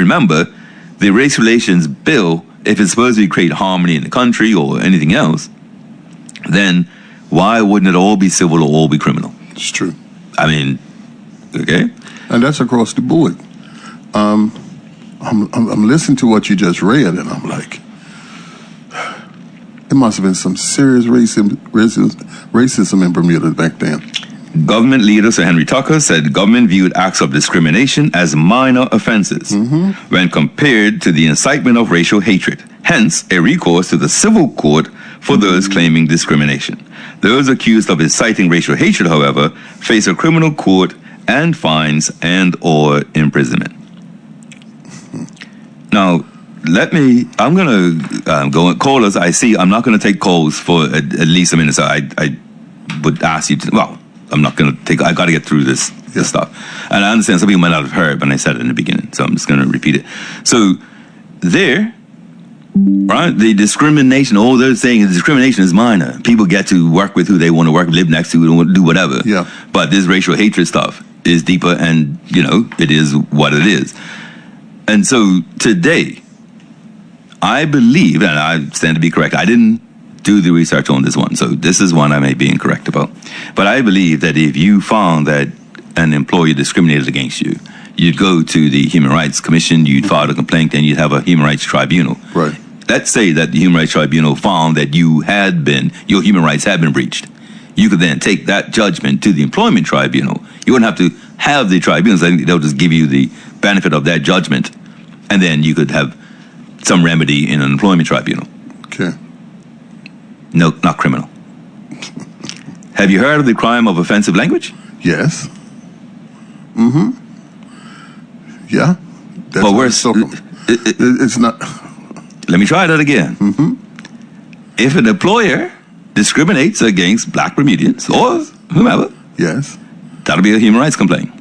remember, the race relations bill, if it's supposed to create harmony in the country or anything else, then why wouldn't it all be civil or all be criminal? It's true. I mean, okay? And that's across the board. I'm listening to what you just read, and I'm like, it must have been some serious racism in Bermuda back then. Government leader Sir Henry Tucker said government viewed acts of discrimination as minor offenses when compared to the incitement of racial hatred. Hence, a recourse to the civil court for those claiming discrimination. Those accused of inciting racial hatred, however, face a criminal court and fines and/or imprisonment. Now, I'm going to go and call us. I'm not going to take calls for at least a minute, so I would ask you to, I'm not going to take, I got to get through this stuff. And I understand some people might not have heard when I said it in the beginning, so I'm just going to repeat it. So there, right, the discrimination, all they're saying is discrimination is minor. People get to work with who they want to work with, live next to, do whatever. Yeah. But this racial hatred stuff is deeper, and, it is what it is. And so today, I believe, and I stand to be correct, I didn't do the research on this one, so this is one I may be incorrect about. But I believe that if you found that an employer discriminated against you, you'd go to the Human Rights Commission, you'd file a complaint, and you'd have a Human Rights Tribunal. Right. Let's say that the Human Rights Tribunal found that your human rights had been breached. You could then take that judgment to the Employment Tribunal. You wouldn't have to have the tribunals. I think they'll just give you the benefit of that judgment, and then you could have some remedy in an employment tribunal. Okay. No, not criminal. Have you heard of the crime of offensive language? Yes. Yeah. That's well, it's not. Let me try that again. If an employer discriminates against black Bermudians or whomever, yes, that'll be a human rights complaint.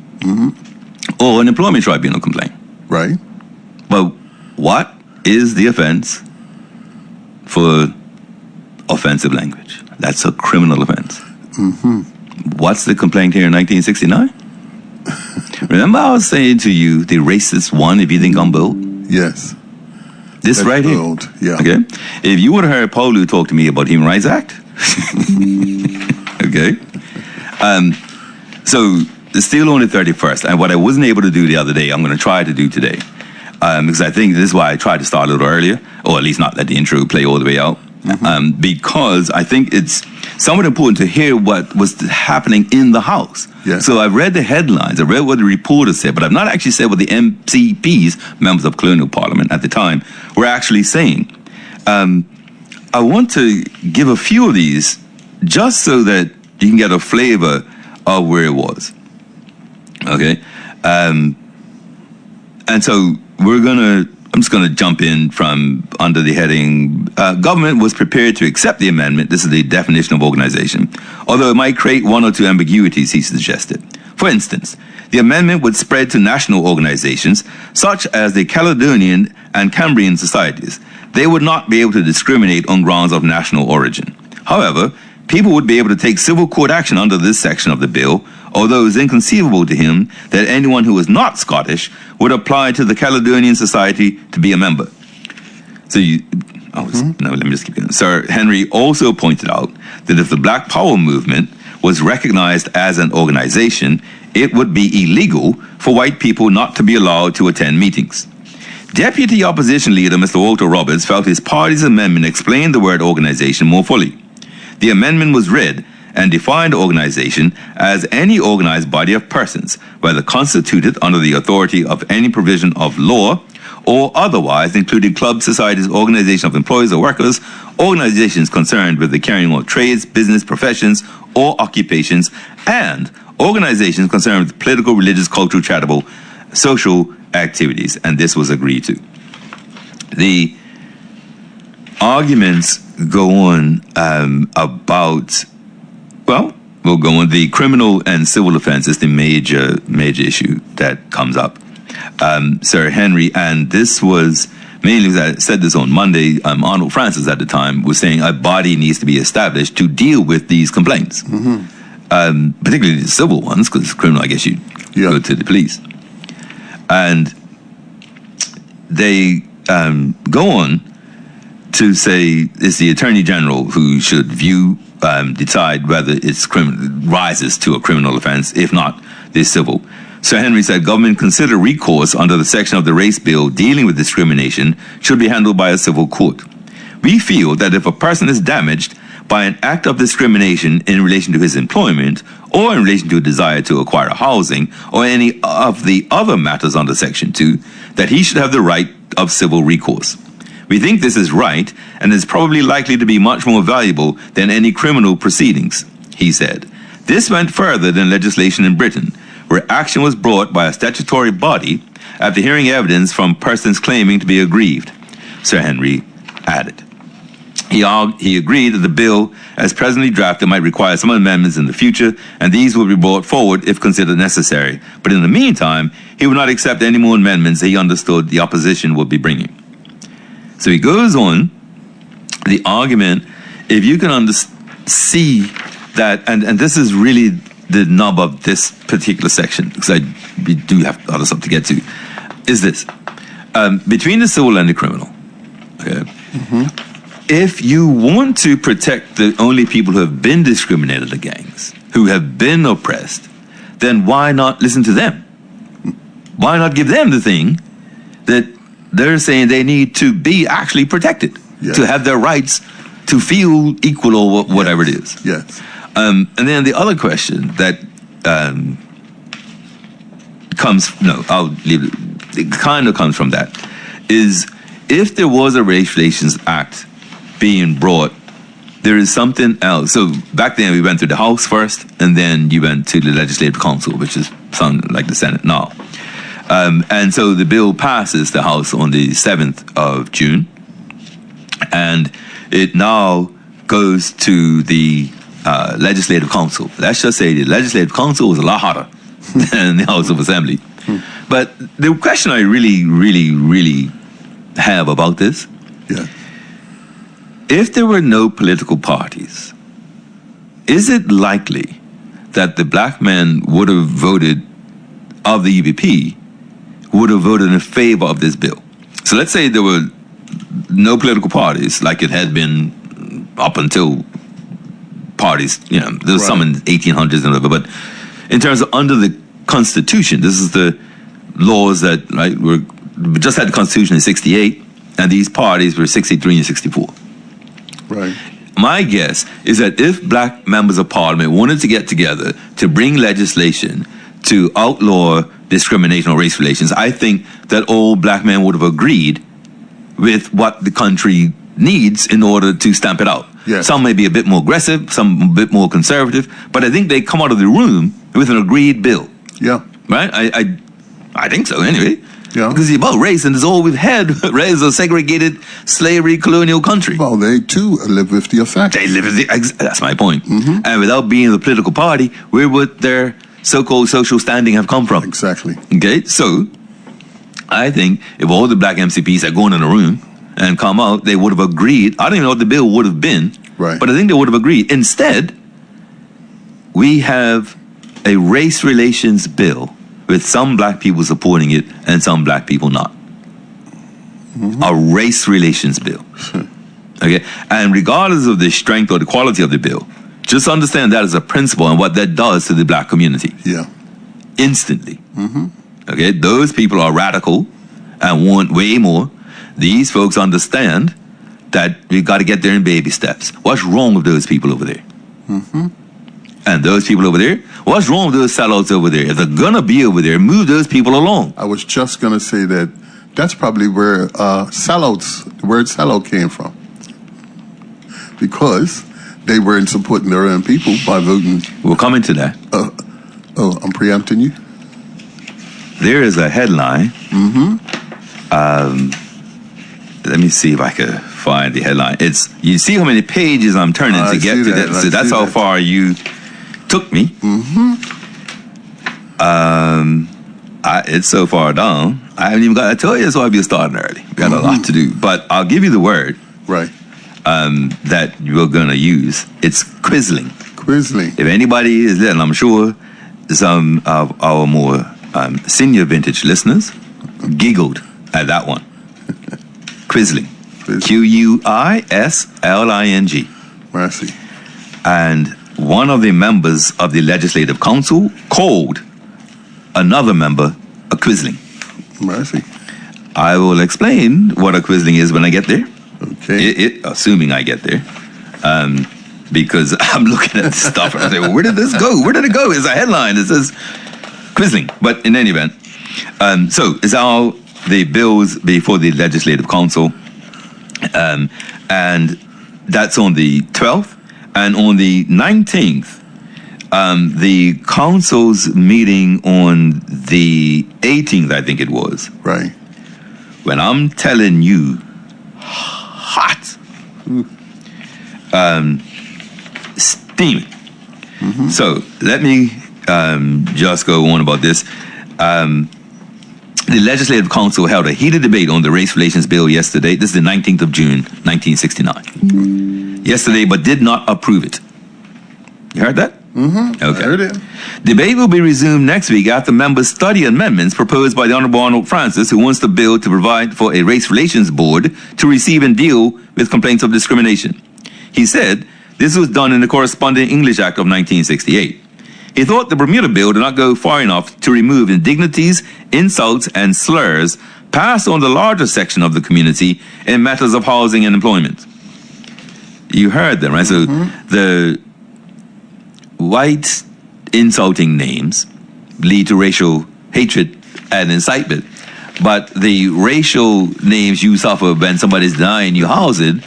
Or an employment tribunal complaint. Right. But what is the offense for offensive language? That's a criminal offense. What's the complaint here in 1969? Remember I was saying to you, the racist one, if you think I'm bold? Yes. This That's right bold. here. Yeah. Okay. If you would have heard Paulu talk to me about Human Rights Act, okay. So it's still only 31st, and what I wasn't able to do the other day, I'm going to try to do today, because I think this is why I tried to start a little earlier, or at least not let the intro play all the way out, because I think it's somewhat important to hear what was happening in the House. Yeah. So I've read the headlines, I've read what the reporters said, but I've not actually said what the MCPs, members of Colonial Parliament at the time, were actually saying. I want to give a few of these just so that you can get a flavor of where it was. Okay? And so I'm just going to jump in from under the heading, government was prepared to accept the amendment. This is the definition of organization, although it might create one or two ambiguities, he suggested. For instance, the amendment would spread to national organizations, such as the Caledonian and Cambrian societies. They would not be able to discriminate on grounds of national origin. However, people would be able to take civil court action under this section of the bill, although it is inconceivable to him that anyone who is not Scottish would apply to the Caledonian Society to be a member. So let me just keep going. Sir Henry also pointed out that if the Black Power movement was recognized as an organization, it would be illegal for white people not to be allowed to attend meetings. Deputy Opposition Leader Mr. Walter Roberts felt his party's amendment explained the word organization more fully. The amendment was read and defined organization as any organized body of persons, whether constituted under the authority of any provision of law or otherwise, including clubs, societies, organizations of employees or workers, organizations concerned with the carrying on of trades, business, professions, or occupations, and organizations concerned with political, religious, cultural, charitable, social activities. And this was agreed to. The arguments go on about, we'll go on. The criminal and civil offense is the major issue that comes up. Sir Henry, and this was mainly, as I said this on Monday, Arnold Francis at the time was saying a body needs to be established to deal with these complaints, particularly the civil ones, because criminal, I guess you go to the police. And they go on to say it's the Attorney General who should decide whether it's rises to a criminal offense, if not, the civil. Sir Henry said, government consider recourse under the section of the race bill dealing with discrimination should be handled by a civil court. We feel that if a person is damaged by an act of discrimination in relation to his employment or in relation to a desire to acquire housing or any of the other matters under Section 2, that he should have the right of civil recourse. We think this is right and is probably likely to be much more valuable than any criminal proceedings, he said. This went further than legislation in Britain, where action was brought by a statutory body after hearing evidence from persons claiming to be aggrieved, Sir Henry added. He agreed that the bill, as presently drafted, might require some amendments in the future, and these will be brought forward if considered necessary. But in the meantime, he would not accept any more amendments that he understood the opposition would be bringing. So he goes on, the argument, if you can see that, and this is really the nub of this particular section, because we do have other stuff to get to, is this. Between the civil and the criminal, okay? If you want to protect the only people who have been discriminated against, who have been oppressed, then why not listen to them? Why not give them the thing that they're saying they need to be actually protected, to have their rights to feel equal or whatever it is? Yes. And then the other question that I'll leave it kind of comes from that, is if there was a Race Relations Act being brought, there is something else. So back then we went through the House first, and then you went to the Legislative Council, which is sound like the Senate now. And so the bill passes the House on the 7th of June, and it now goes to the Legislative Council. Let's just say the Legislative Council was a lot hotter than the House of Assembly. But the question I really have about this, if there were no political parties, is it likely that the black men would have voted, of the EPP, would have voted in favor of this bill? So let's say there were no political parties, like it had been up until parties, there was some in the 1800s and whatever, but in terms of under the Constitution, this is the laws that, we just had the Constitution in 68, and these parties were 63 and 64. Right. My guess is that if black members of parliament wanted to get together to bring legislation to outlaw discrimination or race relations, I think that all black men would have agreed with what the country needs in order to stamp it out. Yes. Some may be a bit more aggressive, some a bit more conservative, but I think they come out of the room with an agreed bill. Yeah. Right? I think so anyway. Yeah. Because it's about race, and it's all we've had. Right? It's a segregated slavery colonial country. Well, they too live with the effect. They live with that's my point. And without being a political party, where would their so-called social standing have come from? Exactly. Okay, so I think if all the black MCPs had gone in a room and come out, they would have agreed. I don't even know what the bill would have been, but I think they would have agreed. Instead, we have a race relations bill with some black people supporting it and some black people not. A race relations bill. Okay, and regardless of the strength or the quality of the bill, just understand that as a principle and what that does to the black community. Yeah. Instantly. Okay, those people are radical and want way more. These folks understand that we've got to get there in baby steps. What's wrong with those people over there? And those people over there, what's wrong with those sellouts over there? If they're gonna be over there, move those people along. I was just gonna say that that's probably where the word sellout came from. Because they weren't supporting their own people by voting. We'll come into that. I'm preempting you. There is a headline. Let me see if I can find the headline. You see how many pages I'm turning to get to that. So that's how far you took me. It's so far down. I haven't even got to tell you, so I'll be starting early. We got a lot to do. But I'll give you the word. Right. That you're going to use. It's quizzling. Quizzling. If anybody is there, and I'm sure some of our more senior vintage listeners giggled at that one. Quisling. Quisling. Mercy. And one of the members of the Legislative Council called another member a Quisling. Mercy. I will explain what a Quisling is when I get there. Okay. Assuming I get there. Because I'm looking at the stuff and I say, well, where did this go? Where did it go? It's a headline. It says Quisling. But in any event, so it's all the bills before the Legislative Council. And that's on the 12th. And on the 19th, the council's meeting on the 18th, I think it was. Right. When I'm telling you, hot. Steaming. Mm-hmm. So let me just go on about this. The Legislative Council held a heated debate on the race relations bill yesterday. This is the 19th of June, 1969. Yesterday, but did not approve it. You heard that? Mm-hmm. Okay. I heard it. Debate will be resumed next week after members study amendments proposed by the Honorable Arnold Francis, who wants the bill to provide for a race relations board to receive and deal with complaints of discrimination. He said this was done in the corresponding English Act of 1968. He thought the Bermuda bill did not go far enough to remove indignities, insults, and slurs passed on the larger section of the community in matters of housing and employment. You heard them, right? Mm-hmm. So the white insulting names lead to racial hatred and incitement. But the racial names you suffer when somebody's denying you housing,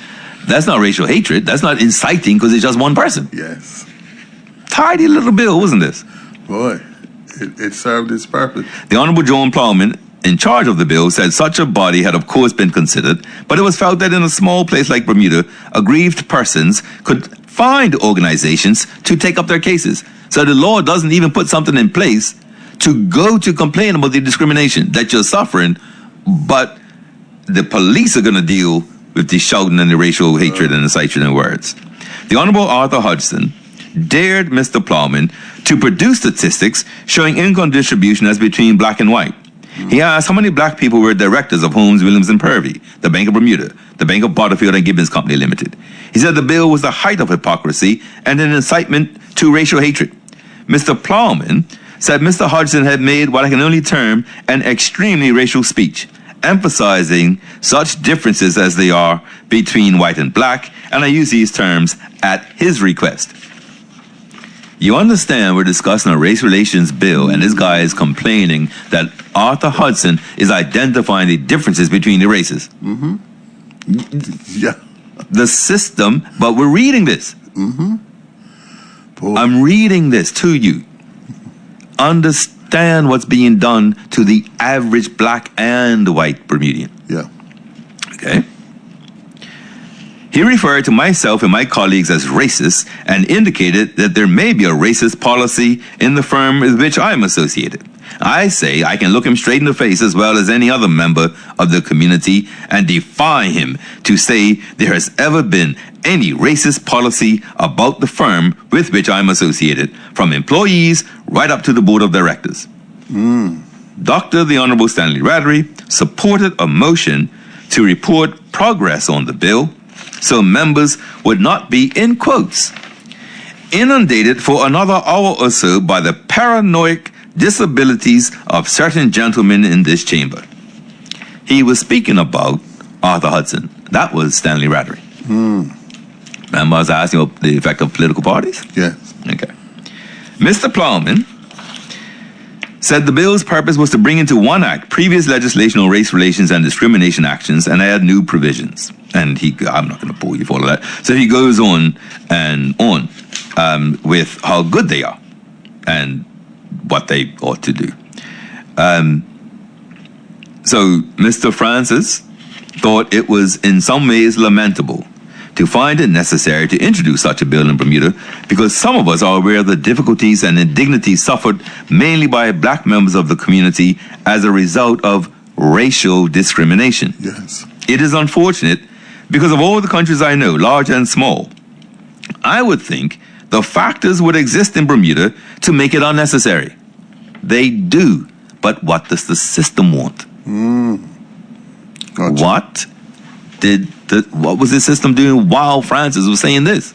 that's not racial hatred. That's not inciting because it's just one person. Yes. Tidy little bill, wasn't this? Boy, it served its purpose. The Honorable John Plowman, in charge of the bill, said such a body had of course been considered, but it was felt that in a small place like Bermuda, aggrieved persons could find organizations to take up their cases. So the law doesn't even put something in place to go to complain about the discrimination that you're suffering, but the police are going to deal with the shouting and the racial hatred and the incitement in words. The Honorable Arthur Hodgson dared Mr. Plowman to produce statistics showing income distribution as between black and white. He asked how many black people were directors of Holmes, Williams, and Purvey, the Bank of Bermuda, the Bank of Butterfield and Gibbons Company Limited. He said the bill was the height of hypocrisy and an incitement to racial hatred. Mr. Plowman said Mr. Hodgson had made what I can only term an extremely racial speech, emphasizing such differences as they are between white and black, and I use these terms at his request. You understand we're discussing a race relations bill, and this guy is complaining that Arthur Hodgson is identifying the differences between the races. Mm-hmm. Yeah. The system, but we're reading this. Mm-hmm. Boy. I'm reading this to you. Understand what's being done to the average black and white Bermudian. Yeah. Okay? He referred to myself and my colleagues as racist and indicated that there may be a racist policy in the firm with which I am associated. I say I can look him straight in the face as well as any other member of the community and defy him to say there has ever been any racist policy about the firm with which I am associated, from employees right up to the board of directors. Dr. the Honorable Stanley Raddery supported a motion to report progress on the bill so members would not be, in quotes, inundated for another hour or so by the paranoid disabilities of certain gentlemen in this chamber. He was speaking about Arthur Hodgson. That was Stanley Raddery. Remember I was asking about the effect of political parties? Yes. Okay. Mr. Plowman said the bill's purpose was to bring into one act previous legislation on race relations and discrimination actions and add new provisions. And I'm not going to bore you for all of that. So he goes on and on with how good they are and what they ought to do. So Mr. Francis thought it was in some ways lamentable to find it necessary to introduce such a bill in Bermuda because some of us are aware of the difficulties and indignities suffered mainly by black members of the community as a result of racial discrimination. Yes. It is unfortunate because of all the countries I know, large and small. I would think the factors would exist in Bermuda to make it unnecessary. They do, but what does the system want? Gotcha. What what was this system doing while Francis was saying this?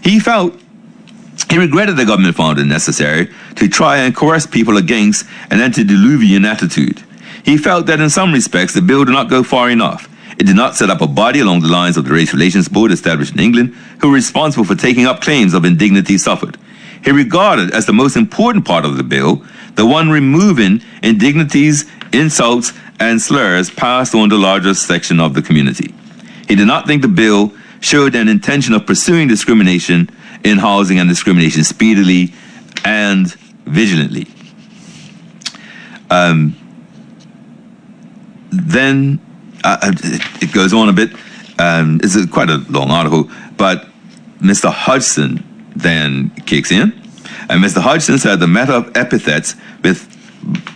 He regretted the government found it necessary to try and coerce people against an antediluvian attitude. He felt that in some respects the bill did not go far enough. It did not set up a body along the lines of the Race Relations Board established in England, who were responsible for taking up claims of indignity suffered. He regarded as the most important part of the bill the one removing indignities, insults, and slurs passed on the larger section of the community. He did not think the bill showed an intention of pursuing discrimination in housing and discrimination speedily and vigilantly. Then it goes on a bit. It's quite a long article, but Mr. Hodgson then kicks in, and Mr. Hodgson said the matter of epithets with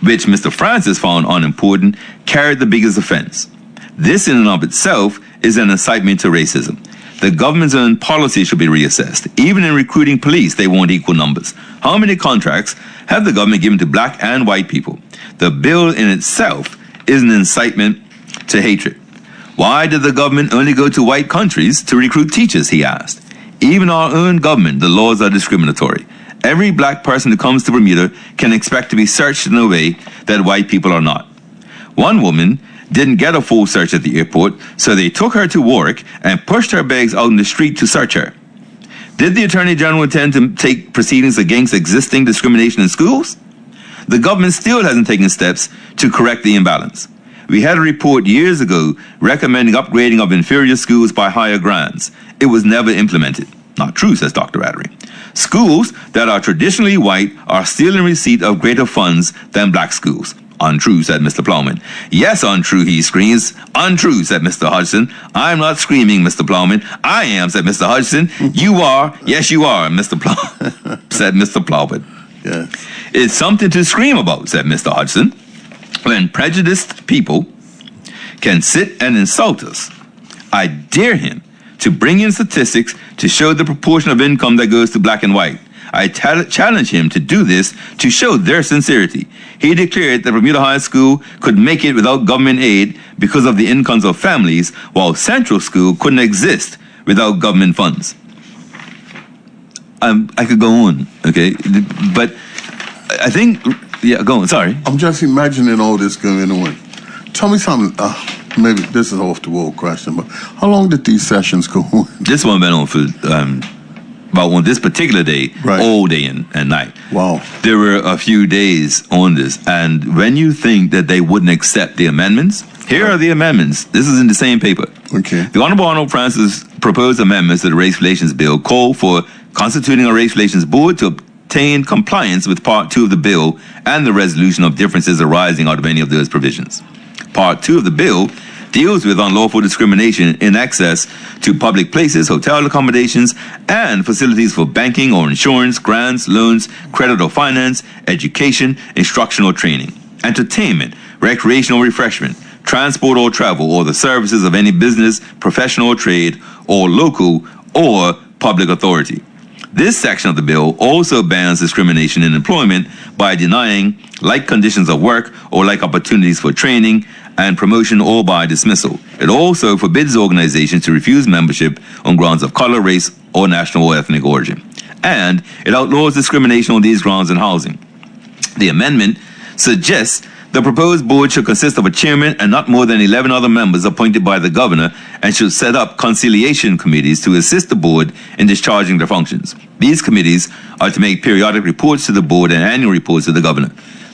which Mr. Francis found unimportant carried the biggest offense. This in and of itself is an incitement to racism. The government's own policy should be reassessed. Even in recruiting police, they want equal numbers. How many contracts have the government given to black and white people? The bill in itself is an incitement to hatred. Why did the government only go to white countries to recruit teachers, he asked. Even our own government, the laws are discriminatory. Every black person who comes to Bermuda can expect to be searched in a way that white people are not. One woman didn't get a full search at the airport, so they took her to Warwick and pushed her bags out in the street to search her. Did the Attorney General intend to take proceedings against existing discrimination in schools? The government still hasn't taken steps to correct the imbalance. We had a report years ago recommending upgrading of inferior schools by higher grants. It was never implemented. Not true, says Dr. Rattery. Schools that are traditionally white are still in receipt of greater funds than black schools. Untrue, said Mr. Plowman. Yes, untrue, he screams. Untrue, said Mr. Hodgson. I'm not screaming, Mr. Plowman. I am, said Mr. Hodgson. You are. Yes, you are, Mr. said Mr. Plowman. Yes. It's something to scream about, said Mr. Hodgson. When prejudiced people can sit and insult us, I dare him to bring in statistics to show the proportion of income that goes to black and white. I challenge him to do this to show their sincerity. He declared that Bermuda High School could make it without government aid because of the incomes of families, while Central School couldn't exist without government funds. I could go on, okay? But I think, yeah, go on, sorry. I'm just imagining all this going on. Tell me something, maybe this is off the wall question, but how long did these sessions go on? This one went on for about on this particular day, right, all day and night. Wow. There were a few days on this, and when you think that they wouldn't accept the amendments, here are the amendments. This is in the same paper. Okay. The Honorable Arnold Francis proposed amendments to the Race Relations Bill call for constituting a Race Relations Board to obtain compliance with Part 2 of the bill and the resolution of differences arising out of any of those provisions. Part 2 of the bill deals with unlawful discrimination in access to public places, hotel accommodations, and facilities for banking or insurance, grants, loans, credit or finance, education, instructional training, entertainment, recreational refreshment, transport or travel, or the services of any business, professional trade, or local or public authority. This section of the bill also bans discrimination in employment by denying like conditions of work or like opportunities for training and promotion or by dismissal. It also forbids organizations to refuse membership on grounds of color, race, or national or ethnic origin. And it outlaws discrimination on these grounds in housing. The amendment suggests the proposed board should consist of a chairman and not more than 11 other members appointed by the governor, and should set up conciliation committees to assist the board in discharging their functions. These committees are to make periodic reports to the board and annual reports to the governor.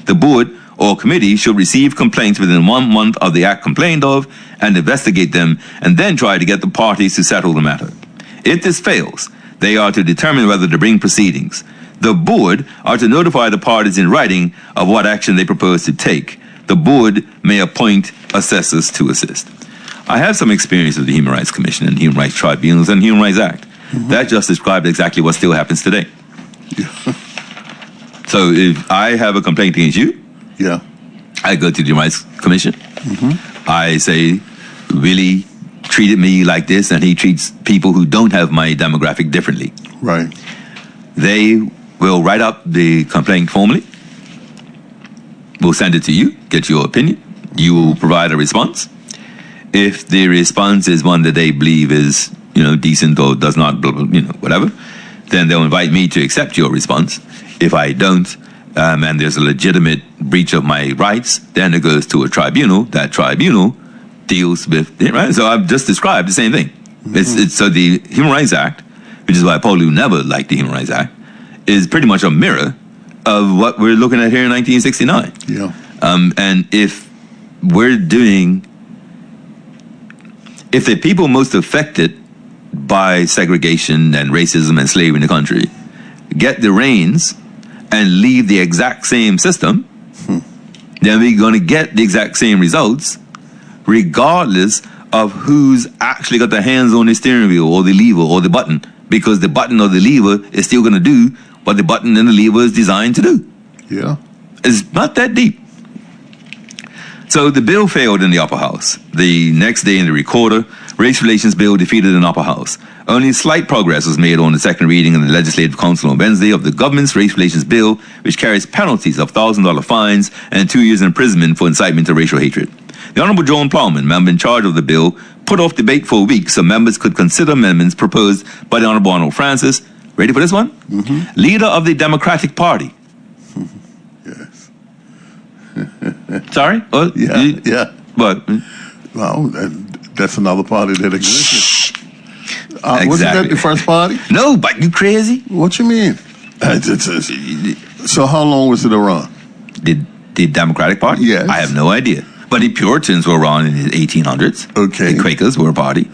The board or committee should receive complaints within 1 month of the act complained of and investigate them, and then try to get the parties to settle the matter. If this fails, they are to determine whether to bring proceedings. The board are to notify the parties in writing of what action they propose to take. The board may appoint assessors to assist. I have some experience with the Human Rights Commission and Human Rights Tribunals and Human Rights Act. Mm-hmm. That just described exactly what still happens today. Yeah. So if I have a complaint against you, yeah, I go to the Human Rights Commission. Mm-hmm. I say, Willie treated me like this, and he treats people who don't have my demographic differently. Right. They will write up the complaint formally. We'll send it to you, get your opinion. You will provide a response. if the response is one that they believe is, decent or does not, blah, blah, whatever, then they'll invite me to accept your response. If I don't, and there's a legitimate breach of my rights, then it goes to a tribunal. That tribunal deals with it, right? So I've just described the same thing. So the Human Rights Act, which is why Paulu never liked the Human Rights Act, is pretty much a mirror of what we're looking at here in 1969. Yeah. And if the people most affected by segregation and racism and slavery in the country get the reins and leave the exact same system, then we're going to get the exact same results regardless of who's actually got their hands on the steering wheel or the lever or the button, because the button or the lever is still going to do what the button and the lever is designed to do. Yeah. It's not that deep. So the bill failed in the upper house. The next day in the recorder, race relations bill defeated in the upper house. Only slight progress was made on the second reading in the Legislative Council on Wednesday of the government's race relations bill, which carries penalties of $1,000 fines and 2 years imprisonment for incitement to racial hatred. The Honorable John Plowman, member in charge of the bill, put off debate for a week so members could consider amendments proposed by the Honorable Arnold Francis. Ready for this one? Leader of the Democratic Party. Yes. Sorry? Yeah. What? Well, that's another party that existed. Exactly. Wasn't that the first party? No, but you crazy? What you mean? So how long was it around? The Democratic Party? Yes. I have no idea. But the Puritans were around in the 1800s. Okay. The Quakers were a party.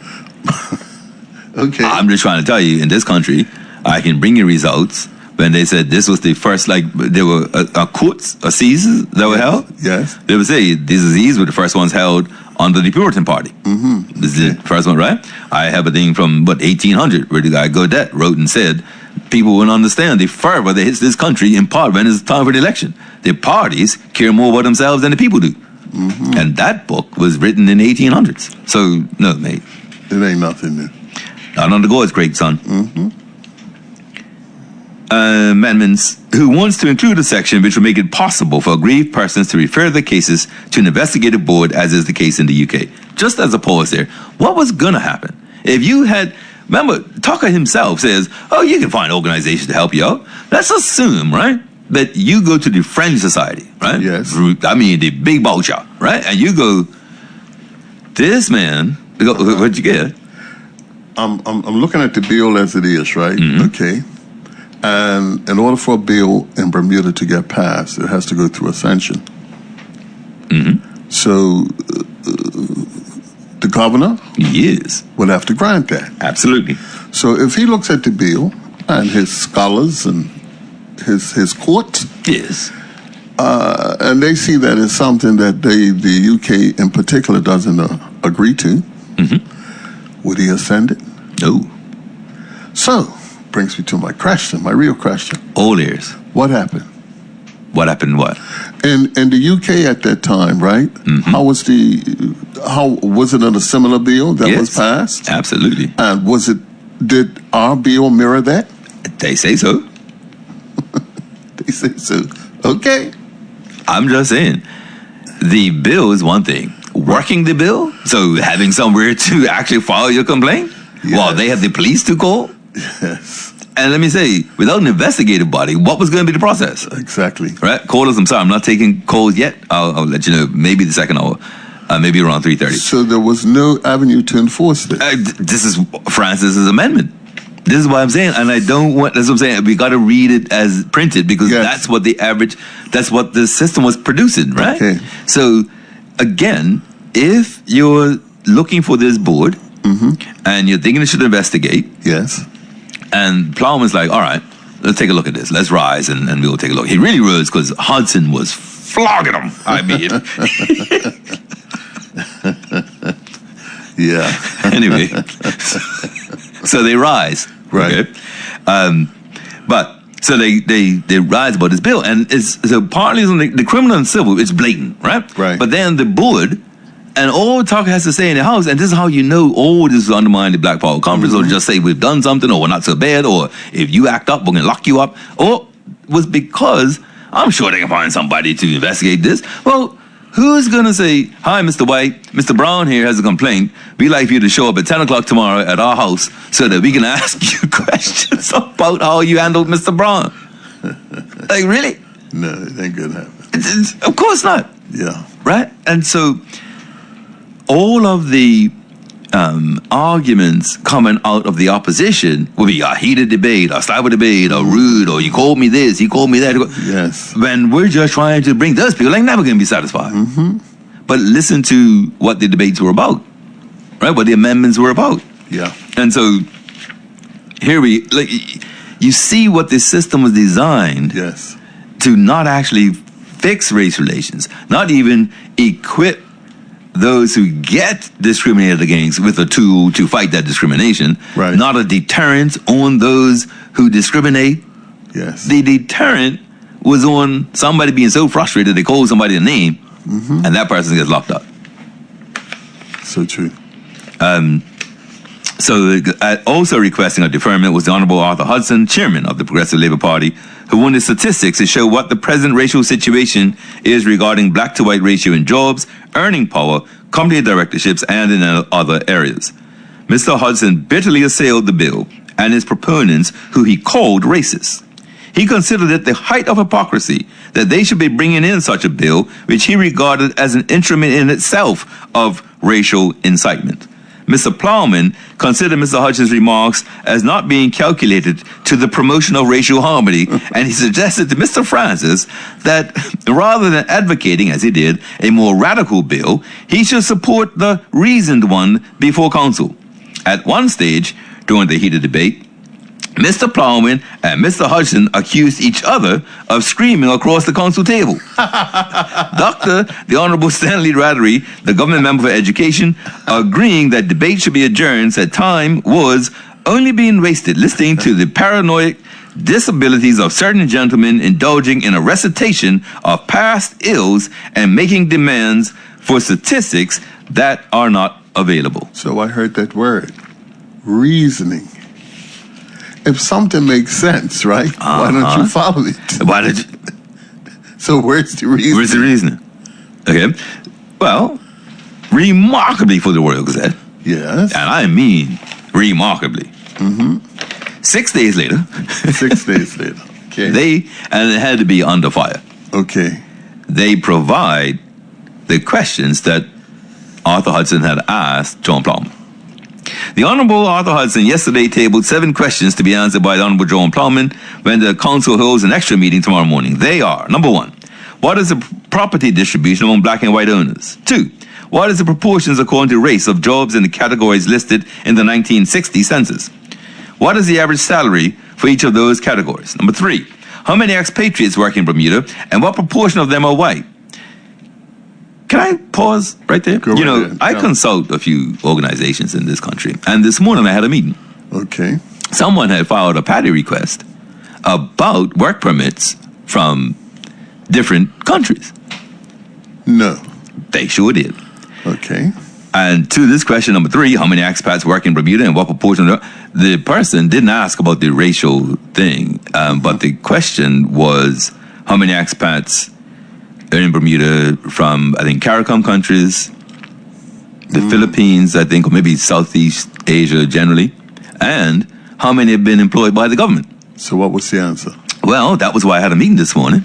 Okay. I'm just trying to tell you, in this country, I can bring you results when they said this was the first, there were courts, assizes that were held. Yes. They would say these assizes were the first ones held under the Puritan Party. This is the first one, right? I have a thing from, 1800, where the guy Godet wrote and said, people wouldn't understand the fervor that hits this country in part when it's time for the election. The parties care more about themselves than the people do. And that book was written in the 1800s. So, no, mate. It ain't nothing new. Not on the God's great son. Amendments, who wants to include a section which will make it possible for aggrieved persons to refer their cases to an investigative board, as is the case in the UK. Just as a pause there, what was going to happen if you had, remember, Tucker himself says, oh, you can find organizations to help you out. Let's assume, right, that you go to the Friendly Society, right? Yes. I mean, the big ball shop, right? And you go, this man, what'd you get? I'm looking at the bill as it is, right? Okay. And in order for a bill in Bermuda to get passed, it has to go through ascension. So the governor will have to grant that. Absolutely. So if he looks at the bill and his scholars and his court, Yes. and they see that it's something that the UK in particular doesn't agree to, would he ascend it? No. So, brings me to my question, my real question. All ears. What happened? What happened what? In the UK at that time, right? How was it in a similar bill that was passed? Absolutely. And did our bill mirror that? They say so. They say so. Okay. I'm just saying, the bill is one thing. Working the bill, so having somewhere to actually file your complaint, while they have the police to call. Yes. And let me say, without an investigative body, what was going to be the process? Exactly. Right? Callers, I'm sorry, I'm not taking calls yet. I'll let you know, maybe the second hour, maybe around 3:30. So there was no avenue to enforce this. This is Francis's amendment. This is what I'm saying, and that's what I'm saying. We got to read it as printed, because that's what that's what the system was producing, right? Okay. So, again, if you're looking for this board, and you're thinking it should investigate, yes, and Plowman's like, all right, let's take a look at this. Let's rise, and we'll take a look. He really rose because Hudson was flogging him. I mean, yeah. Anyway, so they rise, right? Okay? But so they rise about this bill, and so partly on the criminal and civil, it's blatant, right? Right. But then the board. And all Tucker has to say in the House, and this is how you know all this is undermining the Black Power Conference, or just say we've done something, or we're not so bad, or if you act up, we're going to lock you up, or was because I'm sure they can find somebody to investigate this. Well, Tucker has to say in the House, and this is how you know all this is undermining the Black Power Conference, or just say we've done something, or we're not so bad, or if you act up, we're going to lock you up, or was because I'm sure they can find somebody to investigate this. Well, who's going to say, hi, Mr. White, Mr. Brown here has a complaint. We'd like for you to show up at 10 o'clock tomorrow at our house so that we can ask you questions about how you handled Mr. Brown. Like, really? No, it ain't gonna happen. Of course not. Yeah. Right? And so all of the arguments coming out of the opposition will be a heated debate, a slight debate, or rude, or you called me this, he called me that. Yes. When we're just trying to bring those people, they're never going to be satisfied. But listen to what the debates were about, right? What the amendments were about. Yeah. And so here you see what this system was designed Yes. to not actually fix race relations, not even equip those who get discriminated against with a tool to fight that discrimination, Right. not a deterrent on those who discriminate. Yes. The deterrent was on somebody being so frustrated they call somebody a name, and that person gets locked up. So true. So also requesting a deferment was the Honorable Arthur Hudson, chairman of the Progressive Labour Party, who wanted statistics to show what the present racial situation is regarding black to white ratio in jobs, earning power, company directorships, and in other areas. Mr. Hudson bitterly assailed the bill and its proponents, who he called racist. He considered it the height of hypocrisy that they should be bringing in such a bill, which he regarded as an instrument in itself of racial incitement. Mr. Plowman considered Mr. Hudson's remarks as not being calculated to the promotion of racial harmony, and he suggested to Mr. Francis that rather than advocating, as he did, a more radical bill, he should support the reasoned one before council. At one stage, during the heated debate, Mr. Plowman and Mr. Hudson accused each other of screaming across the council table. The Honorable Stanley Rattery, the government member for education, agreeing that debate should be adjourned, said time was only being wasted listening to the paranoid disabilities of certain gentlemen indulging in a recitation of past ills and making demands for statistics that are not available. So I heard that word, reasoning. If something makes sense, right? Why don't you follow it? Why did you? So where's the reason? Where's the reasoning? Okay. Well, remarkably for the Royal Gazette, Yes. and I mean remarkably. 6 days later, 6 days later. Okay. and it had to be under fire. Okay. They provide the questions that Arthur Hudson had asked John Plowman. The Honorable Arthur Hudson yesterday tabled 7 questions to be answered by the Honorable John Plowman when the council holds an extra meeting tomorrow morning. They are, number 1, what is the property distribution among black and white owners? 2, what is the proportions according to race of jobs in the categories listed in the 1960 census? What is the average salary for each of those categories? Number 3, how many expatriates work in Bermuda and what proportion of them are white? Can I pause right there? Go right ahead. I consult a few organizations in this country, and this morning I had a meeting. Okay. Someone had filed a patty request about work permits from different countries. No. They sure did. Okay. And to this question, number 3, how many expats work in Bermuda and what proportion? The person didn't ask about the racial thing, but the question was how many expats in Bermuda from, I think, CARICOM countries, the Philippines, I think, or maybe Southeast Asia generally, and how many have been employed by the government. So what was the answer? Well, that was why I had a meeting this morning.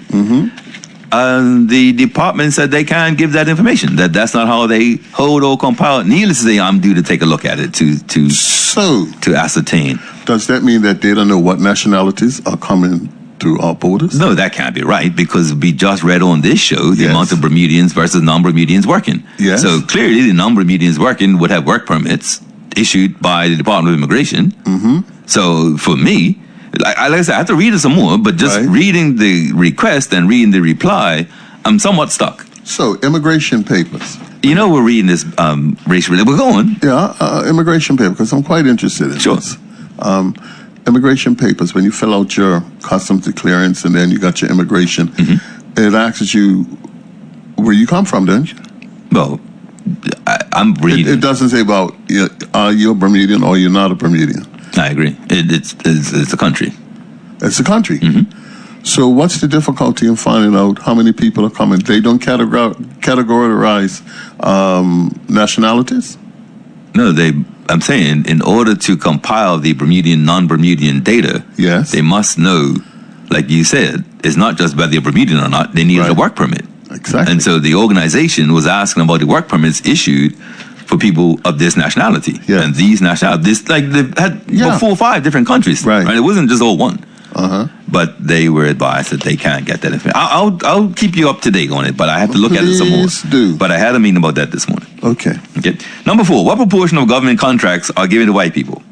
The department said they can't give that information, that's not how they hold or compile it. Needless to say, I'm due to take a look at it to ascertain. Does that mean that they don't know what nationalities are coming through our borders? No, that can't be right, because we just read on this show the amount of Bermudians versus non-Bermudians working. Yes. So clearly the non-Bermudians working would have work permits issued by the Department of Immigration. So for me, like I said, I have to read it some more, but just reading the request and reading the reply, I'm somewhat stuck. So immigration papers. You know, we're reading this racial. We're going. Yeah, immigration papers, because I'm quite interested in this. Immigration papers, when you fill out your customs clearance and then you got your immigration, it asks you where you come from, don't you? Well, I'm reading. It doesn't say about are you a Bermudian or you're not a Bermudian. I agree. It's a country. It's a country. So what's the difficulty in finding out how many people are coming? They don't categorize nationalities? No, I'm saying in order to compile the Bermudian, non-Bermudian data, yes, they must know, like you said, it's not just whether you're Bermudian or not, they needed a work permit. Exactly. And so the organization was asking about the work permits issued for people of this nationality. Yeah. And these nationalities, like they had 4 or 5 different countries. Right. It wasn't just all one. Uh-huh. But they were advised that they can't get that information. I'll keep you up to date on it, but I have to look at it some more. Please do. But I had a meeting about that this morning. Okay. Number 4, what proportion of government contracts are given to white people?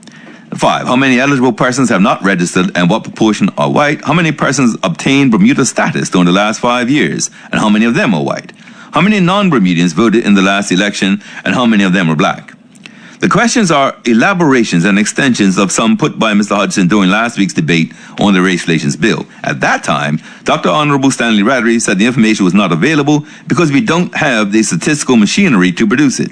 5, how many eligible persons have not registered and what proportion are white? How many persons obtained Bermuda status during the last 5 years and how many of them are white? How many non-Bermudians voted in the last election and how many of them are black? The questions are elaborations and extensions of some put by Mr. Hodgson during last week's debate on the Race Relations Bill. At that time, Dr. Honorable Stanley Radry said the information was not available because we don't have the statistical machinery to produce it.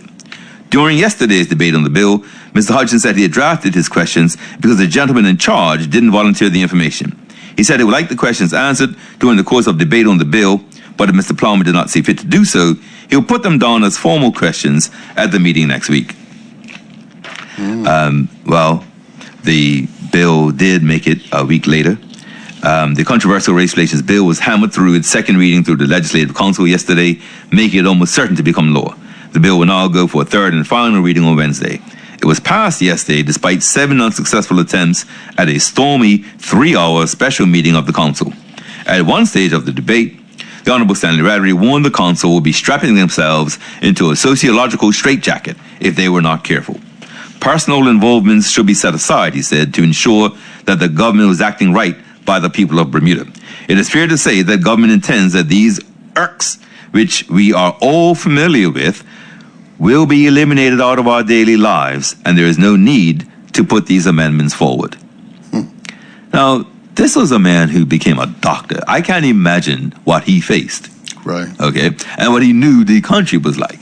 During yesterday's debate on the bill, Mr. Hodgson said he had drafted his questions because the gentleman in charge didn't volunteer the information. He said he would like the questions answered during the course of debate on the bill, but if Mr. Plowman did not see fit to do so, he'll put them down as formal questions at the meeting next week. Well, the bill did make it a week later. The controversial Race Relations Bill was hammered through its second reading through the Legislative Council yesterday, making it almost certain to become law. The bill will now go for a third and final reading on Wednesday. It was passed yesterday despite 7 unsuccessful attempts at a stormy 3-hour special meeting of the Council. At one stage of the debate, the Honorable Stanley Radry warned the Council would be strapping themselves into a sociological straitjacket if they were not careful. Personal involvements should be set aside, he said, to ensure that the government was acting right by the people of Bermuda. It is fair to say that government intends that these irks, which we are all familiar with, will be eliminated out of our daily lives, and there is no need to put these amendments forward. Now, this was a man who became a doctor. I can't imagine what he faced. Right. Okay? And what he knew the country was like.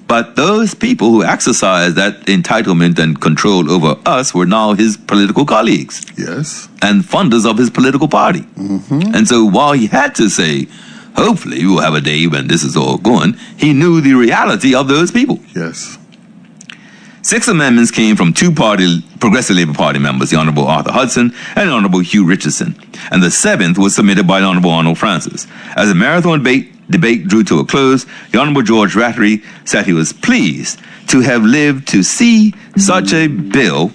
But those people who exercised that entitlement and control over us were now his political colleagues. Yes. And funders of his political party. And so while he had to say, hopefully we'll have a day when this is all gone, he knew the reality of those people. Yes. 6 amendments came from 2 Progressive Labour Party members, the Honorable Arthur Hudson and the Honorable Hugh Richardson. And the 7th was submitted by the Honorable Arnold Francis. As the marathon debate drew to a close, the Honorable George Rattery said he was pleased to have lived to see such a bill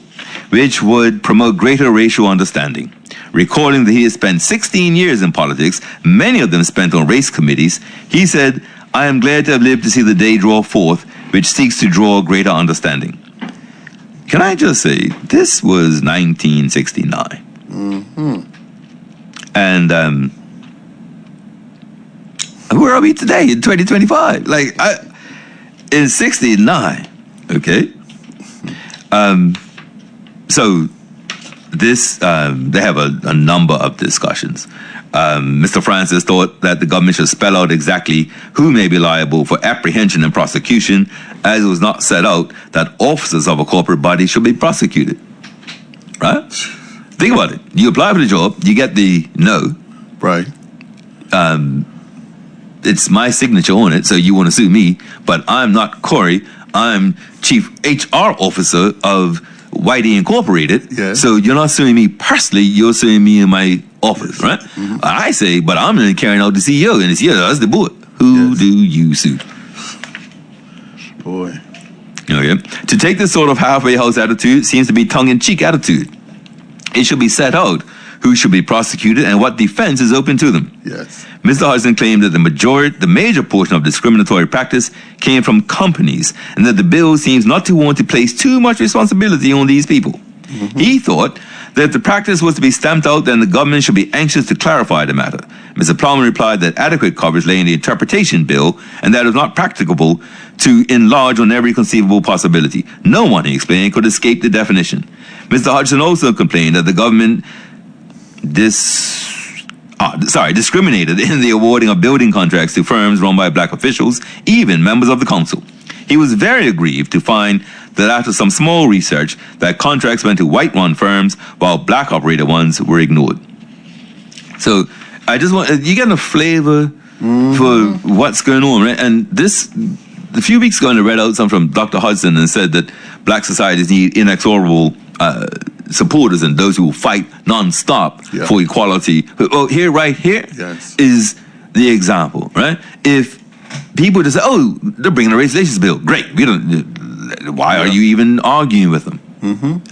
which would promote greater racial understanding. Recalling that he had spent 16 years in politics, many of them spent on race committees, he said, I am glad to have lived to see the day draw forth which seeks to draw greater understanding. Can I just say, this was 1969. And where are we today in 2025? Like, in 69, okay? So this, they have a number of discussions. Mr. Francis thought that the government should spell out exactly who may be liable for apprehension and prosecution, as it was not set out that officers of a corporate body should be prosecuted. Right? Think about it. You apply for the job, you get the no. Right. It's my signature on it, so you want to sue me, but I'm not Corey. I'm Chief HR Officer of Whitey Incorporated. Yes. So you're not suing me personally, you're suing me in my office, right? I say, but I'm going to carry out the CEO, and it's that's the board. Who do you sue? Boy. Okay. To take this sort of halfway house attitude seems to be tongue-in-cheek attitude. It should be set out who should be prosecuted and what defense is open to them. Yes. Mr. Hudson claimed that the major portion of discriminatory practice came from companies, and that the bill seems not to want to place too much responsibility on these people. He thought that if the practice was to be stamped out, then the government should be anxious to clarify the matter. Mr. Plowman replied that adequate coverage lay in the interpretation bill, and that it was not practicable to enlarge on every conceivable possibility. No one, he explained, could escape the definition. Mr. Hodgson also complained that the government discriminated in the awarding of building contracts to firms run by black officials, even members of the council. He was very aggrieved to find that after some small research, that contracts went to white-run firms while black-operated ones were ignored. So I just want you getting a flavor for what's going on, right? And this, a few weeks ago, I read out something from Dr. Hudson and said that black societies need inexorable supporters and those who will fight nonstop for equality. Well, right here is the example, right? If people just say, "Oh, they're bringing a race relations bill," great. We don't. Why are you even arguing with them?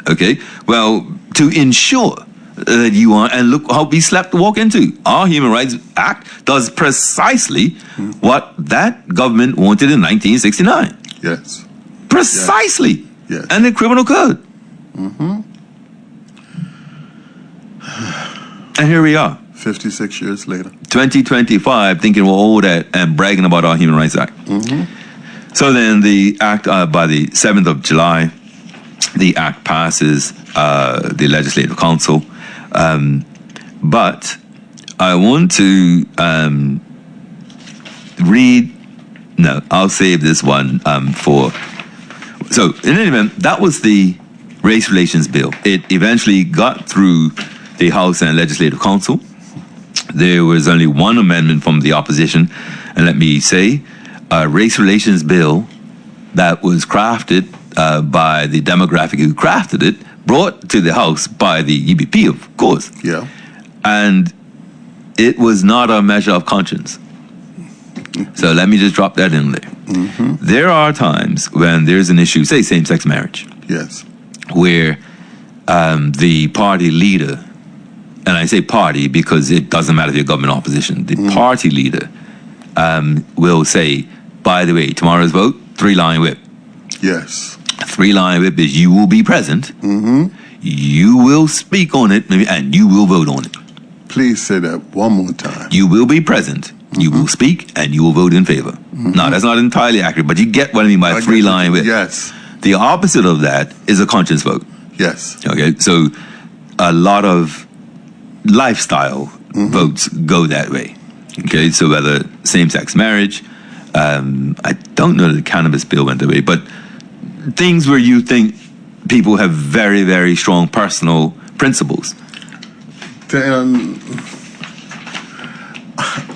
Okay. Well, to ensure that you are, and look how we slept to walk into. Our Human Rights Act does precisely what that government wanted in 1969. Yes. Precisely. Yes. And the criminal code. And here we are. 56 years later. 2025, thinking we're all that and bragging about our Human Rights Act. So then the act, by the 7th of July, the act passes the Legislative Council. But I want to I'll save this one for. So in any event, that was the Race Relations Bill. It eventually got through the House and Legislative Council. There was only one amendment from the opposition, and let me say, a race relations bill that was crafted by the demographic who crafted it, brought to the House by the UBP, of course. Yeah. And it was not a measure of conscience. So let me just drop that in there. There are times when there's an issue, say same-sex marriage. Yes. Where the party leader, and I say party because it doesn't matter if you're government opposition, the party leader will say, by the way, tomorrow's vote, 3-line whip. Yes. 3-line whip is you will be present, you will speak on it, and you will vote on it. Please say that one more time. You will be present, you will speak, and you will vote in favor. Now, that's not entirely accurate, but you get what I mean by 3-line whip. Yes. The opposite of that is a conscience vote. Yes. Okay, so a lot of lifestyle votes go that way. Okay, so whether same-sex marriage, I don't know that the cannabis bill went that way, but things where you think people have very, very strong personal principles.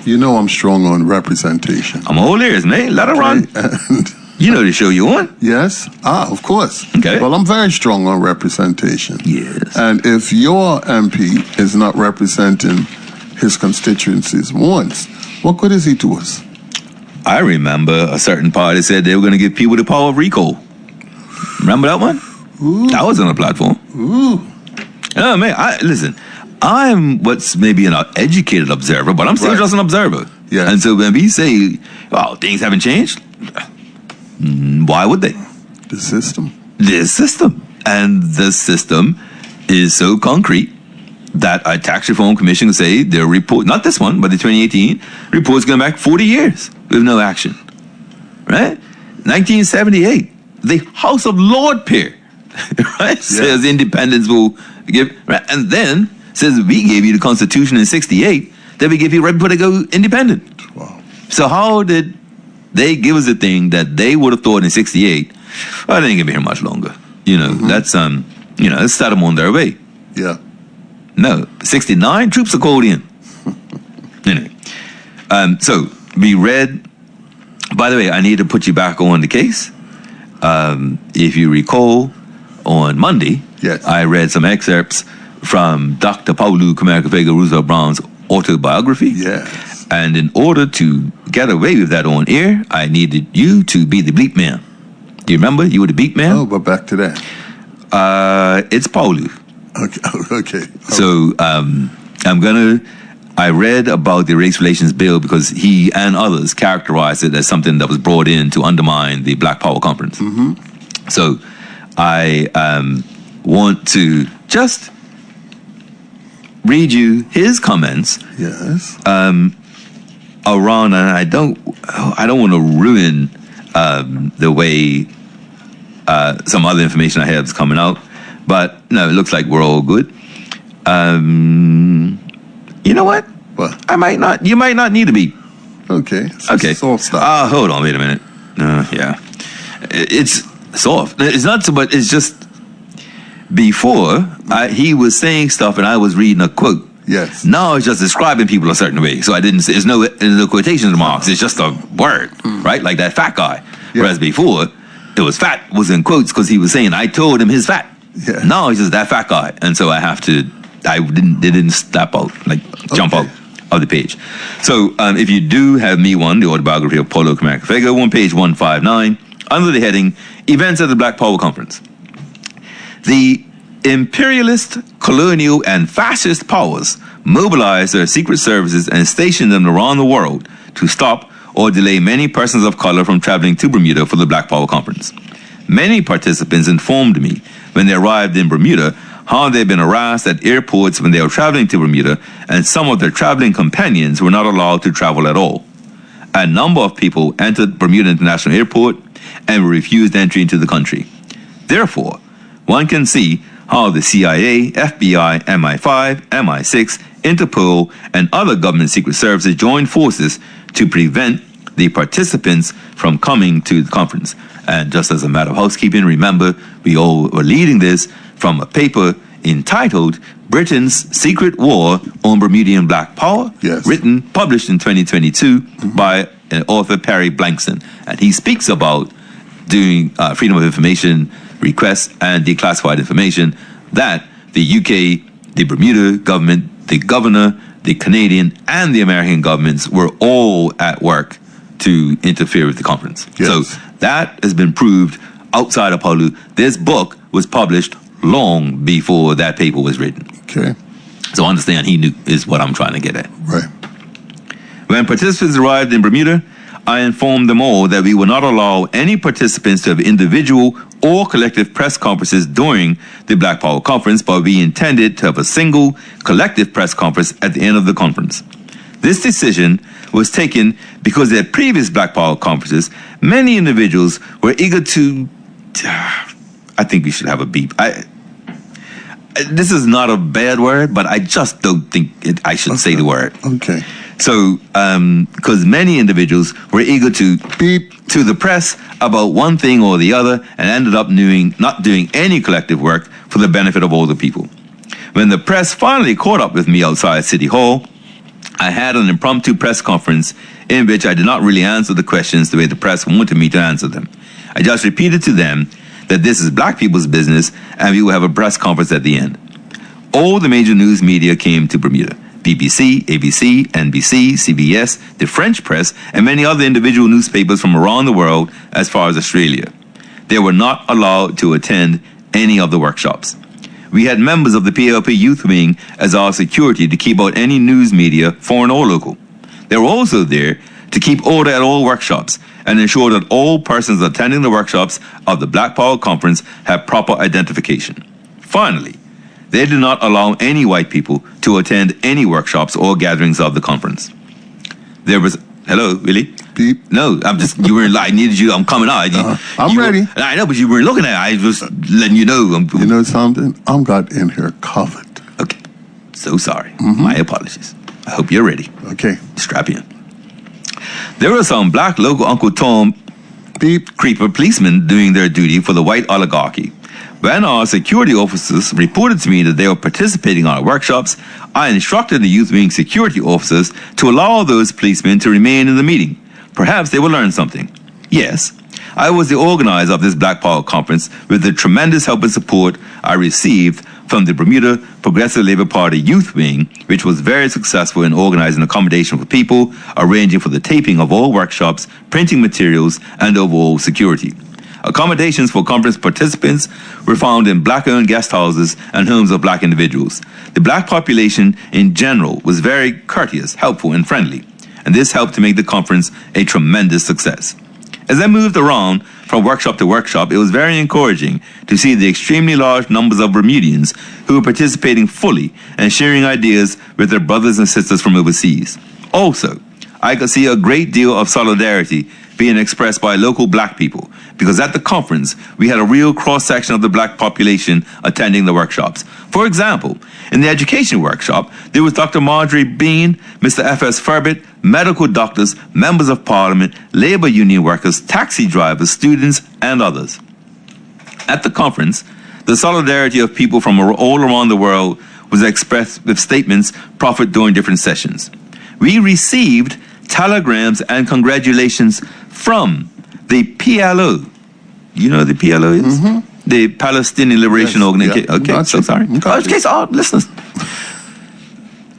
You know I'm strong on representation. I'm all ears, man. Let her run. And you know the show you on. yes. Of course. Okay. Well, I'm very strong on representation. Yes. And if your MP is not representing his constituencies once, what good is he to us? I remember a certain party said they were going to give people the power of recall. Remember that one? That was on the platform. Oh, man, listen, I'm what's maybe an educated observer, but I'm still just an observer. Yeah. And so when we say, well, things haven't changed, why would they? The system. The system. And the system is so concrete that a tax reform commission will say their report, not this one, but the 2018 report's going back 40 years with no action. Right? 1978, the House of Lord Peer, right, says independence will give, right? And then says we gave you the Constitution in 68, then we give you right before they go independent. Wow. So how did they give us a thing that they would have thought in 68, well, they ain't gonna be here much longer. You know, let's let's start them on their way. Yeah. No, 69, troops are called in. Anyway, so we read, by the way, I need to put you back on the case. If you recall, on Monday, I read some excerpts from Dr. Paulu Kamerkavega Roosevelt Brown's autobiography. Yes. And in order to get away with that on air, I needed you to be the bleep man. Do you remember? You were the beat man? Oh, but back to that. It's Paulu. Okay. So I read about the race relations bill because he and others characterized it as something that was brought in to undermine the Black Power Conference. So I want to just read you his comments. Yes. Around, and I don't want to ruin the way some other information I have is coming out, but no, it looks like we're all good. You know what? What? You might not need to be. Okay. Okay. Soft stuff. Hold on, wait a minute. Yeah. It's soft. It's not so, but it's just before he was saying stuff and I was reading a quote. Yes. Now it's just describing people a certain way. So I didn't say, there's no quotation marks. It's just a word, right? Like that fat guy. Yeah. Whereas before, it was fat was in quotes because he was saying, I told him his fat. Yeah. Now it's just that fat guy. And so they didn't step out, like jump out of the page. So if you do have Me One, the autobiography of Paulo Kamaka-Fega, on page 159, under the heading, Events at the Black Power Conference. The imperialist, colonial, and fascist powers mobilized their secret services and stationed them around the world to stop or delay many persons of color from traveling to Bermuda for the Black Power Conference. Many participants informed me when they arrived in Bermuda how they'd been harassed at airports when they were traveling to Bermuda, and some of their traveling companions were not allowed to travel at all. A number of people entered Bermuda International Airport and were refused entry into the country. Therefore, one can see how the CIA, FBI, MI5, MI6, Interpol, and other government secret services joined forces to prevent the participants from coming to the conference. And just as a matter of housekeeping, remember, we all were leading this from a paper entitled Britain's Secret War on Bermudian Black Power, published in 2022 by an author, Perry Blankson. And he speaks about doing freedom of information requests and declassified information that the UK, the Bermuda government, the governor, the Canadian, and the American governments were all at work to interfere with the conference. Yes. So that has been proved outside of Paulu. This book was published long before that paper was written. Okay. So understand, he knew is what I'm trying to get at. Right. When participants arrived in Bermuda, I informed them all that we would not allow any participants to have individual or collective press conferences during the Black Power Conference, but we intended to have a single collective press conference at the end of the conference. This decision was taken because at previous Black Power conferences, many individuals were eager to... I think we should have a beep. This is not a bad word, but I just don't think I should say the word. Okay. So, because many individuals were eager to beep to the press about one thing or the other and ended up not doing any collective work for the benefit of all the people. When the press finally caught up with me outside City Hall, I had an impromptu press conference in which I did not really answer the questions the way the press wanted me to answer them. I just repeated to them that this is black people's business and we will have a press conference at the end. All the major news media came to Bermuda. BBC, ABC, NBC, CBS, the French press, and many other individual newspapers from around the world as far as Australia. They were not allowed to attend any of the workshops. We had members of the PLP Youth Wing as our security to keep out any news media, foreign or local. They were also there to keep order at all workshops and ensure that all persons attending the workshops of the Black Power Conference have proper identification. Finally, they did not allow any white people to attend any workshops or gatherings of the conference. There was... Hello, Willie? Beep. No, you were I needed you, I'm coming out. I'm ready. I know, but you weren't looking at it. I was letting you know. You know something? I'm got in here covered. Okay. So sorry. My apologies. I hope you're ready. Okay. Strap in. There were some black local Uncle Tom creeper policemen doing their duty for the white oligarchy. When our security officers reported to me that they were participating in our workshops, I instructed the youth wing security officers to allow those policemen to remain in the meeting. Perhaps they would learn something. Yes, I was the organizer of this Black Power Conference with the tremendous help and support I received from the Bermuda Progressive Labour Party Youth Wing, which was very successful in organizing accommodation for people, arranging for the taping of all workshops, printing materials, and overall security. Accommodations for conference participants were found in black-owned guest houses and homes of black individuals. The black population in general was very courteous, helpful, and friendly, and this helped to make the conference a tremendous success. As I moved around from workshop to workshop, it was very encouraging to see the extremely large numbers of Bermudians who were participating fully and sharing ideas with their brothers and sisters from overseas. Also, I could see a great deal of solidarity being expressed by local black people, because at the conference, we had a real cross-section of the black population attending the workshops. For example, in the education workshop, there was Dr. Marjorie Bean, Mr. F.S. Furbett, medical doctors, members of parliament, labor union workers, taxi drivers, students, and others. At the conference, the solidarity of people from all around the world was expressed with statements proffered during different sessions. We received telegrams and congratulations from the PLO. You know what the PLO is? Mm-hmm. The Palestinian Liberation Organization. Yeah. Okay, so sorry. Okay, so listeners.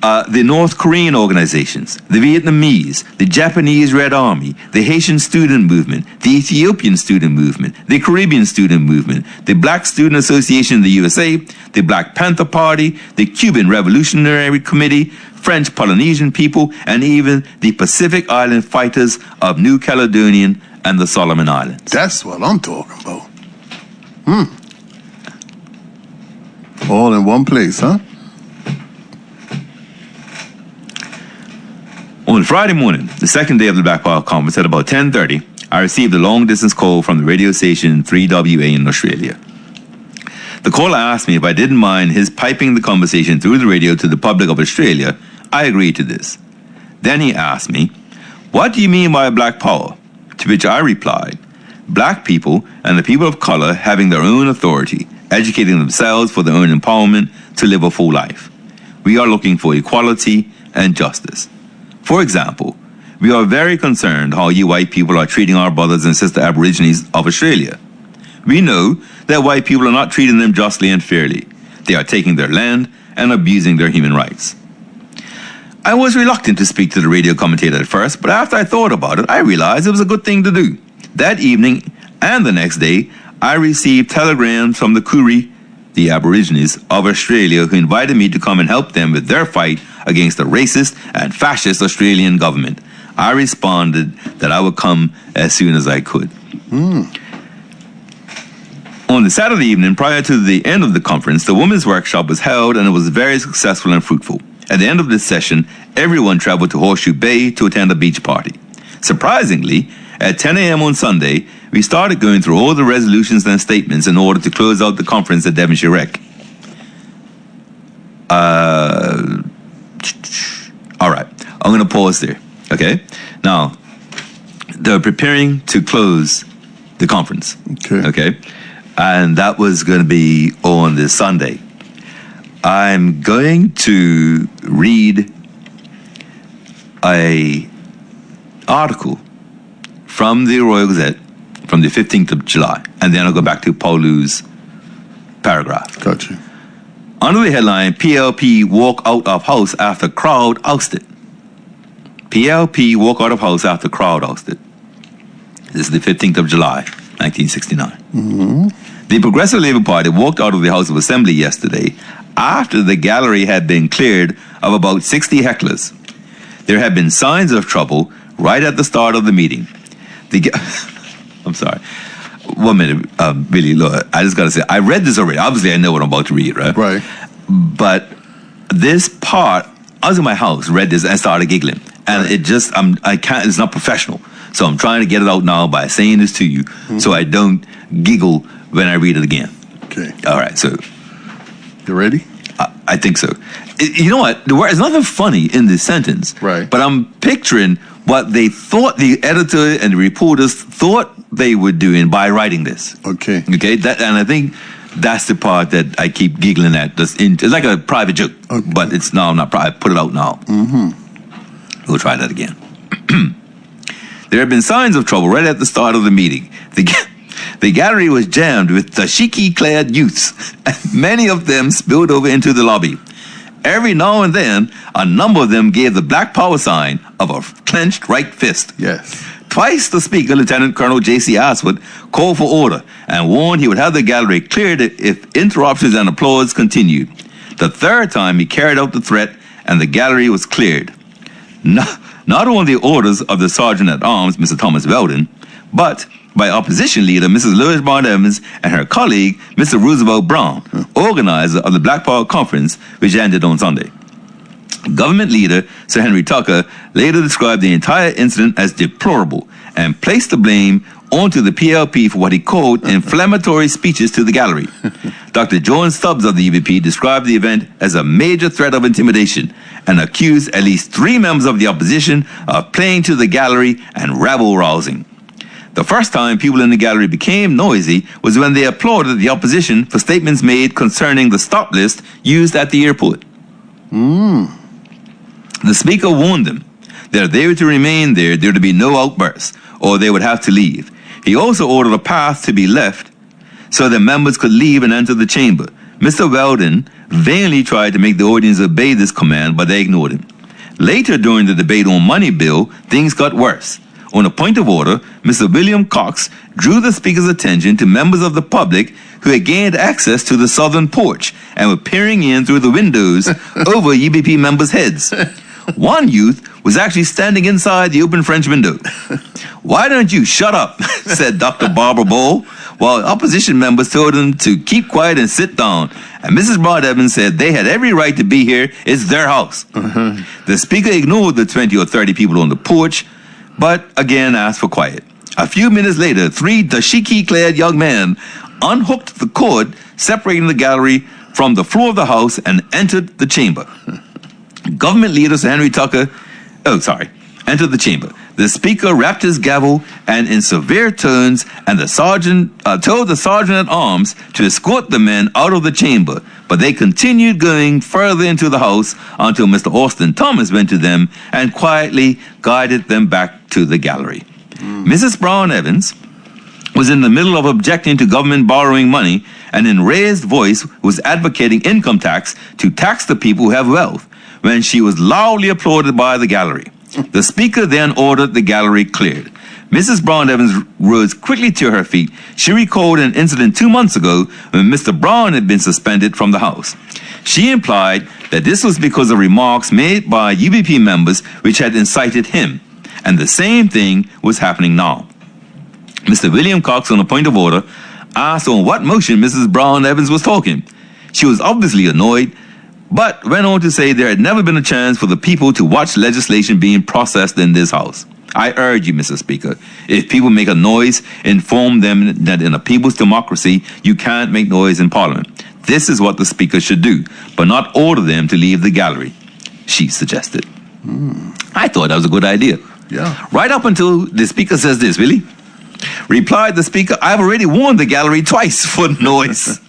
The North Korean organizations, the Vietnamese, the Japanese Red Army, the Haitian Student Movement, the Ethiopian Student Movement, the Caribbean Student Movement, the Black Student Association in the USA, the Black Panther Party, the Cuban Revolutionary Committee, French Polynesian people, and even the Pacific Island fighters of New Caledonia and the Solomon Islands. That's what I'm talking about. All in one place, huh? On Friday morning, the second day of the Black Power Conference at about 10:30, I received a long-distance call from the radio station 3WA in Australia. The caller asked me if I didn't mind his piping the conversation through the radio to the public of Australia. I agreed to this. Then he asked me, "What do you mean by Black Power?" To which I replied, "Black people and the people of color having their own authority, educating themselves for their own empowerment to live a full life. We are looking for equality and justice. For example, we are very concerned how you white people are treating our brothers and sisters Aborigines of Australia. We know that white people are not treating them justly and fairly. They are taking their land and abusing their human rights." I was reluctant to speak to the radio commentator at first, but after I thought about it, I realized it was a good thing to do. That evening and the next day, I received telegrams from the Koori, the Aborigines of Australia, who invited me to come and help them with their fight against the racist and fascist Australian government. I responded that I would come as soon as I could. On the Saturday evening, prior to the end of the conference, the women's workshop was held and it was very successful and fruitful. At the end of this session, everyone traveled to Horseshoe Bay to attend a beach party. Surprisingly, at 10 a.m. on Sunday, we started going through all the resolutions and statements in order to close out the conference at Devonshire Rec. All right, I'm going to pause there, okay? Now, they're preparing to close the conference, okay? And that was going to be on this Sunday. I'm going to read a article from the Royal Gazette from the 15th of July, and then I'll go back to Paulu's paragraph. Gotcha. Under the headline, PLP walk out of house after crowd ousted. PLP walk out of house after crowd ousted. This is the 15th of July, 1969. Mm-hmm. The Progressive Labour Party walked out of the House of Assembly yesterday after the gallery had been cleared of about 60 hecklers. There had been signs of trouble right at the start of the meeting. I'm sorry. 1 minute, Billy, look, I just got to say, I read this already. Obviously, I know what I'm about to read, right? Right. But this part, I was in my house, read this, and started giggling. And it just, I can't, it's not professional. So I'm trying to get it out now by saying this to you so I don't giggle when I read it again. Okay. All right, so. You ready? I think so. You know what? There's nothing funny in this sentence. Right. But I'm picturing what they thought the editor and the reporters thought they were doing by writing this. Okay. Okay. And I think that's the part that I keep giggling at. It's like a private joke, but it's no, I'm not private. I put it out now. Mm-hmm. We'll try that again. There have been signs of trouble right at the start of the meeting. The gallery was jammed with dashiki-clad youths, and many of them spilled over into the lobby. Every now and then, a number of them gave the Black Power sign of a clenched right fist. Yes. Twice the speaker, Lieutenant Colonel J.C. Aswood, called for order and warned he would have the gallery cleared if interruptions and applause continued. The third time, he carried out the threat, and the gallery was cleared. Not on the orders of the Sergeant-at-Arms, Mr. Thomas Weldon, but by opposition leader Mrs. Lois Bond Evans and her colleague, Mr. Roosevelt Brown, organizer of the Black Power Conference, which ended on Sunday. Government leader Sir Henry Tucker later described the entire incident as deplorable and placed the blame onto the PLP for what he called inflammatory speeches to the gallery. Dr. John Stubbs of the UBP described the event as a major threat of intimidation and accused at least 3 members of the opposition of playing to the gallery and rabble-rousing. The first time people in the gallery became noisy was when they applauded the opposition for statements made concerning the stop list used at the airport. The speaker warned them that if they were to remain there would be no outbursts, or they would have to leave. He also ordered a path to be left so that members could leave and enter the chamber. Mr. Weldon vainly tried to make the audience obey this command, but they ignored him. Later during the debate on money bill, things got worse. On a point of order, Mr. William Cox drew the speaker's attention to members of the public who had gained access to the southern porch and were peering in through the windows over UBP members' heads. One youth was actually standing inside the open French window. "Why don't you shut up?" said Dr. Barbara Bowl, while opposition members told him to keep quiet and sit down. And Mrs. Brown Evans said they had every right to be here. It's their house. The speaker ignored the 20 or 30 people on the porch, but again asked for quiet. A few minutes later, 3 dashiki-clad young men unhooked the cord separating the gallery from the floor of the house and entered the chamber. Government leader Sir Henry Tucker, entered the chamber. The speaker rapped his gavel and in severe tones and the sergeant told the sergeant-at-arms to escort the men out of the chamber, but they continued going further into the house until Mr. Austin Thomas went to them and quietly guided them back to the gallery. Mrs. Brown Evans was in the middle of objecting to government borrowing money and in raised voice was advocating income tax to tax the people who have wealth, when she was loudly applauded by the gallery. The speaker then ordered the gallery cleared. Mrs. Brown Evans rose quickly to her feet. She recalled an incident 2 months ago when Mr. Brown had been suspended from the House. She implied that this was because of remarks made by UBP members which had incited him, and the same thing was happening now. Mr. William Cox, on a point of order, asked on what motion Mrs. Brown Evans was talking. She was obviously annoyed, but went on to say there had never been a chance for the people to watch legislation being processed in this House. "I urge you, Mr. Speaker, if people make a noise, inform them that in a people's democracy, you can't make noise in Parliament. This is what the Speaker should do, but not order them to leave the gallery," she suggested. I thought that was a good idea. Yeah. Right up until the Speaker says this, "Really?" Replied the Speaker, "I've already warned the gallery twice for noise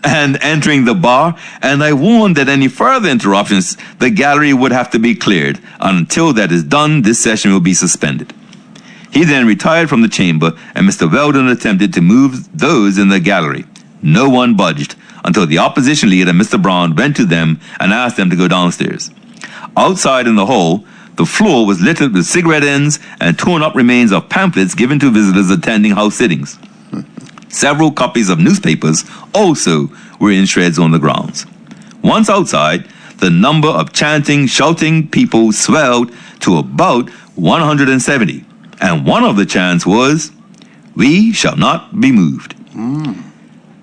and entering the bar, and I warned that any further interruptions, the gallery would have to be cleared. Until that is done, this session will be suspended." He then retired from the chamber, and Mr. Weldon attempted to move those in the gallery. No one budged until the opposition leader, Mr. Brown, went to them and asked them to go downstairs. Outside in the hall, the floor was littered with cigarette ends and torn up remains of pamphlets given to visitors attending House sittings. Several copies of newspapers also were in shreds on the grounds. Once outside, the number of chanting, shouting people swelled to about 170, and one of the chants was, "We shall not be moved."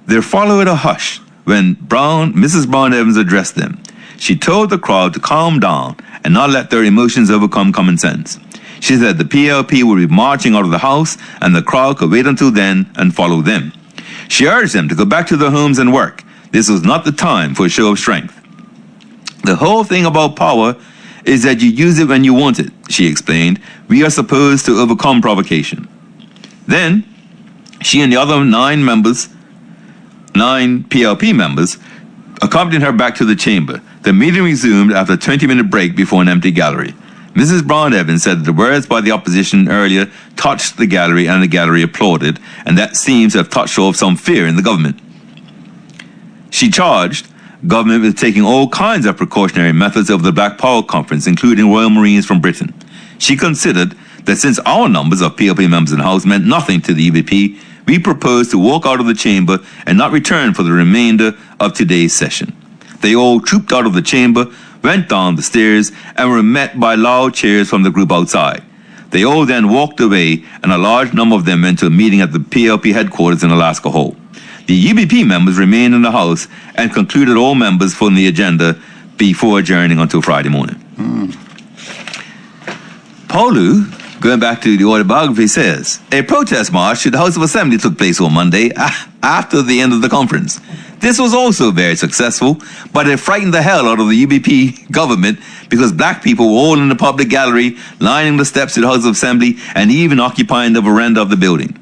There followed a hush when Mrs. Brown Evans addressed them. She told the crowd to calm down and not let their emotions overcome common sense. She said the PLP would be marching out of the House and the crowd could wait until then and follow them. She urged them to go back to their homes and work. This was not the time for a show of strength. "The whole thing about power is that you use it when you want it," she explained. "We are supposed to overcome provocation." Then, she and the other 9 PLP members accompanied her back to the chamber. The meeting resumed after a 20-minute break before an empty gallery. Mrs. Brown Evans said that the words by the opposition earlier touched the gallery and the gallery applauded, and that seems to have touched off some fear in the government. She charged government with taking all kinds of precautionary methods over the Black Power Conference, including Royal Marines from Britain. She considered that since our numbers of PLP members in the House meant nothing to the UBP, we proposed to walk out of the chamber and not return for the remainder of today's session. They all trooped out of the chamber, went down the stairs, and were met by loud cheers from the group outside. They all then walked away, and a large number of them went to a meeting at the PLP headquarters in Alaska Hall. The UBP members remained in the House and concluded all members from the agenda before adjourning until Friday morning. Paulu, going back to the autobiography, says, "A protest march to the House of Assembly took place on Monday after the end of the conference. This was also very successful, but it frightened the hell out of the UBP government because black people were all in the public gallery, lining the steps to the House of Assembly, and even occupying the veranda of the building.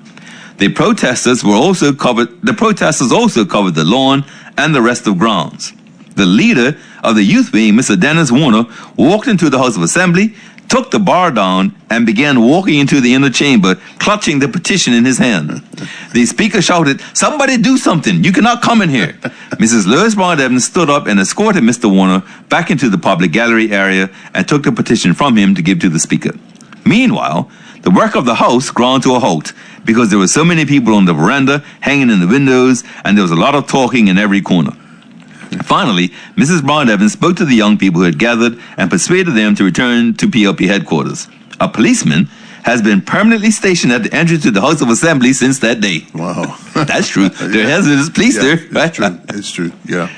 The protesters also covered the lawn and the rest of grounds. The leader of the youth wing, Mr. Dennis Warner, walked into the House of Assembly, took the bar down, and began walking into the inner chamber, clutching the petition in his hand. The speaker shouted, "Somebody do something. You cannot come in here." Mrs. Lois Brown Evans stood up and escorted Mr. Warner back into the public gallery area and took the petition from him to give to the speaker. Meanwhile, the work of the House ground to a halt because there were so many people on the veranda, hanging in the windows, and there was a lot of talking in every corner. Finally, Mrs. Brown Evans spoke to the young people who had gathered and persuaded them to return to PLP headquarters. A policeman has been permanently stationed at the entrance to the House of Assembly since that day. Wow. That's true. There has been police there. It's true. It's true. Yeah.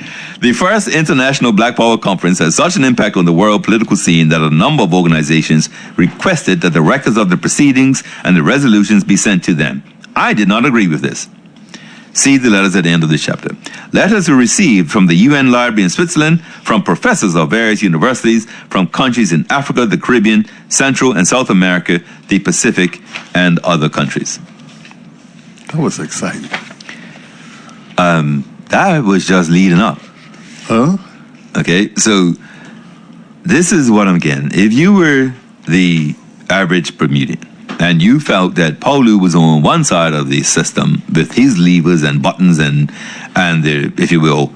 The first International Black Power Conference had such an impact on the world political scene that a number of organizations requested that the records of the proceedings and the resolutions be sent to them. I did not agree with this. See the letters at the end of this chapter. Letters were received from the UN Library in Switzerland, from professors of various universities, from countries in Africa, the Caribbean, Central and South America, the Pacific, and other countries. That was exciting. That was just leading up. Huh? Okay, so this is what I'm getting. If you were the average Bermudian, and you felt that Paulu was on one side of the system with his levers and buttons and the, if you will,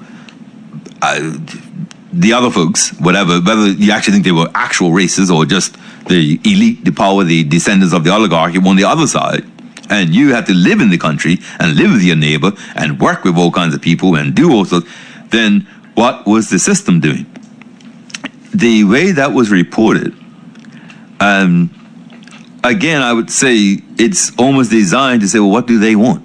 the other folks, whatever, whether you actually think they were actual races or just the elite, the power, the descendants of the oligarchy on the other side, and you had to live in the country and live with your neighbor and work with all kinds of people and do all sorts, then what was the system doing? The way that was reported, again, I would say it's almost designed to say, well, what do they want?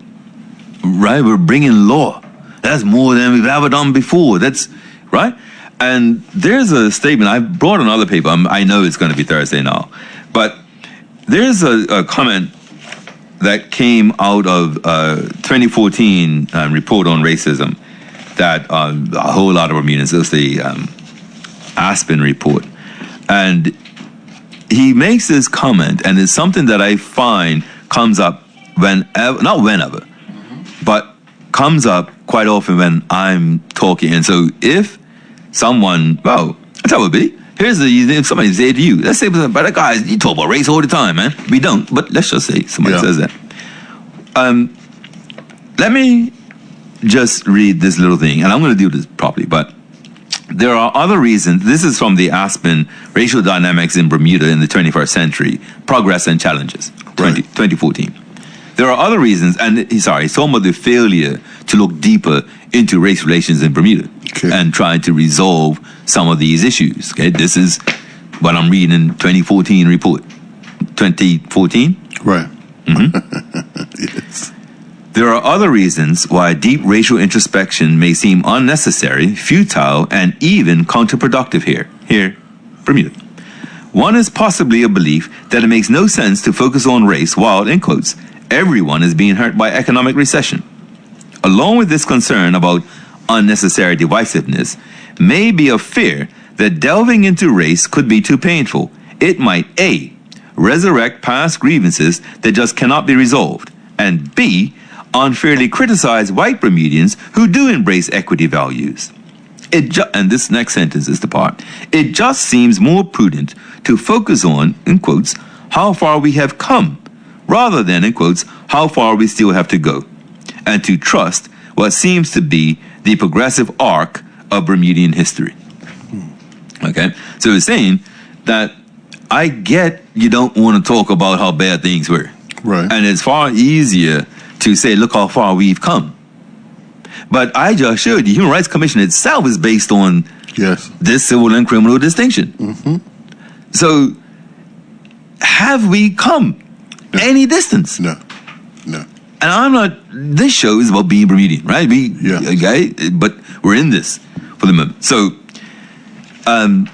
Right? We're bringing law. That's more than we've ever done before. That's right. And there's a statement. I brought another paper. I know it's going to be Thursday now. But there's a comment that came out of 2014 report on racism that a whole lot of Bermudians, it was the Aspen report. And he makes this comment, and it's something that I find comes up whenever, not whenever, but comes up quite often when I'm talking. And so if someone, well, that's how it would be. Here's if somebody say to you, let's say, but that guy, you talk about race all the time, man. We don't, but let's just say somebody says that. Let me just read this little thing, and I'm going to do this properly, but there are other reasons. This is from the Aspen Racial Dynamics in Bermuda in the 21st Century, Progress and Challenges, 2014. There are other reasons, and he's talking about the failure to look deeper into race relations in Bermuda and trying to resolve some of these issues. Okay, this is what I'm reading in 2014 report. 2014? Right. Mm-hmm. Yes. There are other reasons why deep racial introspection may seem unnecessary, futile, and even counterproductive here, Bermuda. One is possibly a belief that it makes no sense to focus on race while, in quotes, everyone is being hurt by economic recession. Along with this concern about unnecessary divisiveness, may be a fear that delving into race could be too painful. It might A, resurrect past grievances that just cannot be resolved, and B, unfairly criticize white Bermudians who do embrace equity values. And this next sentence is the part. It just seems more prudent to focus on, in quotes, how far we have come, rather than, in quotes, how far we still have to go, and to trust what seems to be the progressive arc of Bermudian history. Okay? So it's saying that I get you don't want to talk about how bad things were. Right. And it's far easier to say, look how far we've come. But I just showed you, the Human Rights Commission itself is based on this civil and criminal distinction. Mm-hmm. So, have we come any distance? No. And I'm not, this show is about being Bermudian, right? Okay? But we're in this for the moment. So, I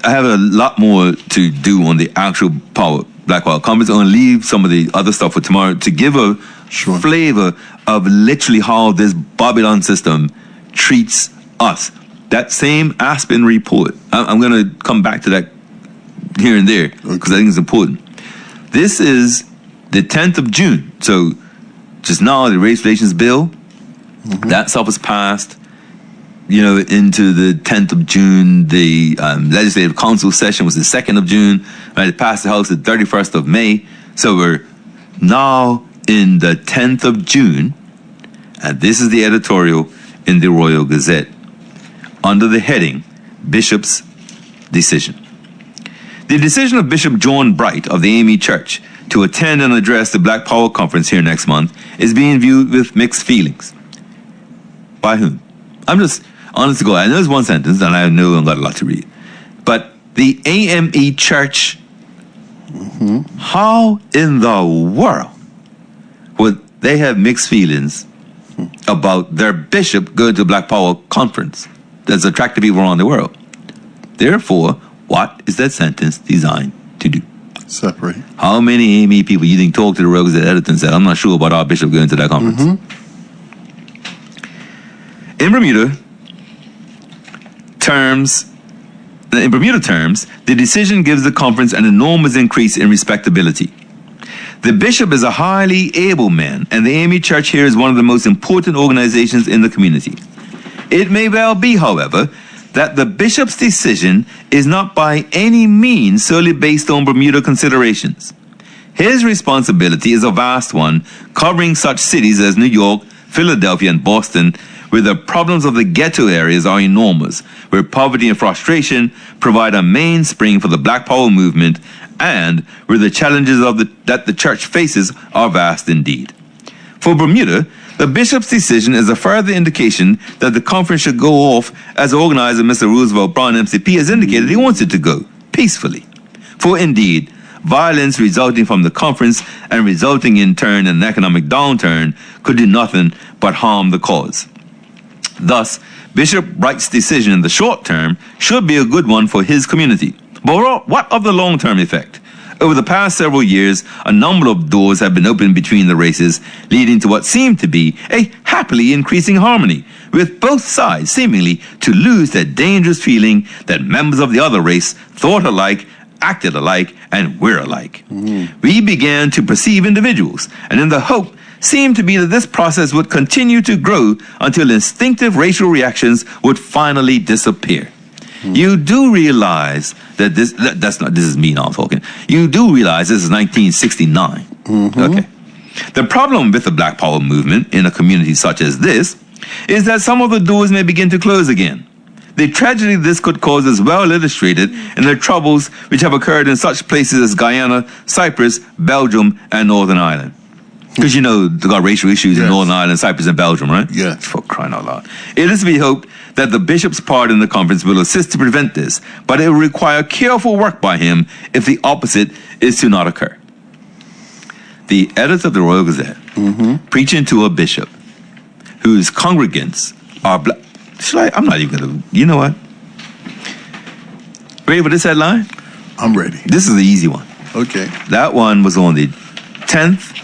have a lot more to do on the actual power Black Power Conference. I'm going to leave some of the other stuff for tomorrow to give a flavor of literally how this Babylon system treats us. That same Aspen report, I'm going to come back to that here and there because I think it's important. This is the 10th of June. So just now, the race relations bill, that stuff was passed, into the 10th of June. The Legislative Council session was the 2nd of June. Right? It passed the House the 31st of May. So we're now in the 10th of June. And this is the editorial in the Royal Gazette under the heading, Bishop's Decision. The decision of Bishop John Bright of the AME Church to attend and address the Black Power Conference here next month is being viewed with mixed feelings. By whom? I'm just honest to God. I know it's one sentence, and I know I've got a lot to read. But the AME Church, how in the world would they have mixed feelings about their bishop going to a Black Power Conference that's attracting people around the world? Therefore, what is that sentence designed to do? Separate. How many AME people you think talk to the Royal Gazette editor and said, I'm not sure about our bishop going to that conference? In Bermuda terms, the decision gives the conference an enormous increase in respectability. The bishop is a highly able man, and the AME Church here is one of the most important organizations in the community. It may well be, however, that the bishop's decision is not by any means solely based on Bermuda considerations. His responsibility is a vast one, covering such cities as New York, Philadelphia, and Boston, where the problems of the ghetto areas are enormous, where poverty and frustration provide a mainspring for the Black Power movement, and where the challenges that the church faces are vast indeed. For Bermuda, the bishop's decision is a further indication that the conference should go off as organizer Mr. Roosevelt Brown MCP has indicated he wants it to go, peacefully. For indeed, violence resulting from the conference and resulting in turn in an economic downturn could do nothing but harm the cause. Thus, Bishop Bright's decision in the short term should be a good one for his community. But what of the long-term effect? Over the past several years, a number of doors have been opened between the races, leading to what seemed to be a happily increasing harmony, with both sides seemingly to lose that dangerous feeling that members of the other race thought alike, acted alike, and were alike. We began to perceive individuals, and in the hope seemed to be that this process would continue to grow until instinctive racial reactions would finally disappear. You do realize that this is me now talking. You do realize this is 1969. Okay. The problem with the Black Power movement in a community such as this is that some of the doors may begin to close again. The tragedy this could cause is well illustrated in the troubles which have occurred in such places as Guyana, Cyprus, Belgium, and Northern Ireland. Because they've got racial issues in Northern Ireland, Cyprus, and Belgium, right? Yeah. For crying out loud. It is to be hoped that the bishop's part in the conference will assist to prevent this, but it will require careful work by him if the opposite is to not occur. The editor of the Royal Gazette, preaching to a bishop whose congregants are black. I'm not even going to, you know what? Ready for this headline? I'm ready. This is the easy one. Okay. That one was on the 10th,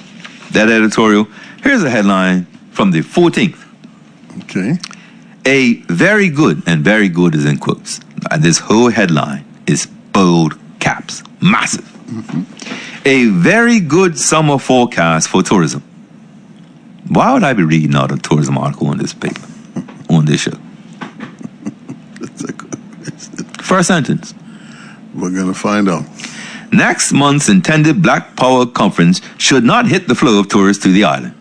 that editorial. Here's a headline from the 14th. Okay. A very good, and very good is in quotes. And this whole headline is bold caps, massive. A very good summer forecast for tourism. Why would I be reading out a tourism article on this paper, on this show? That's a good question. First sentence. We're going to find out. Next month's intended Black Power Conference should not hit the flow of tourists to the island.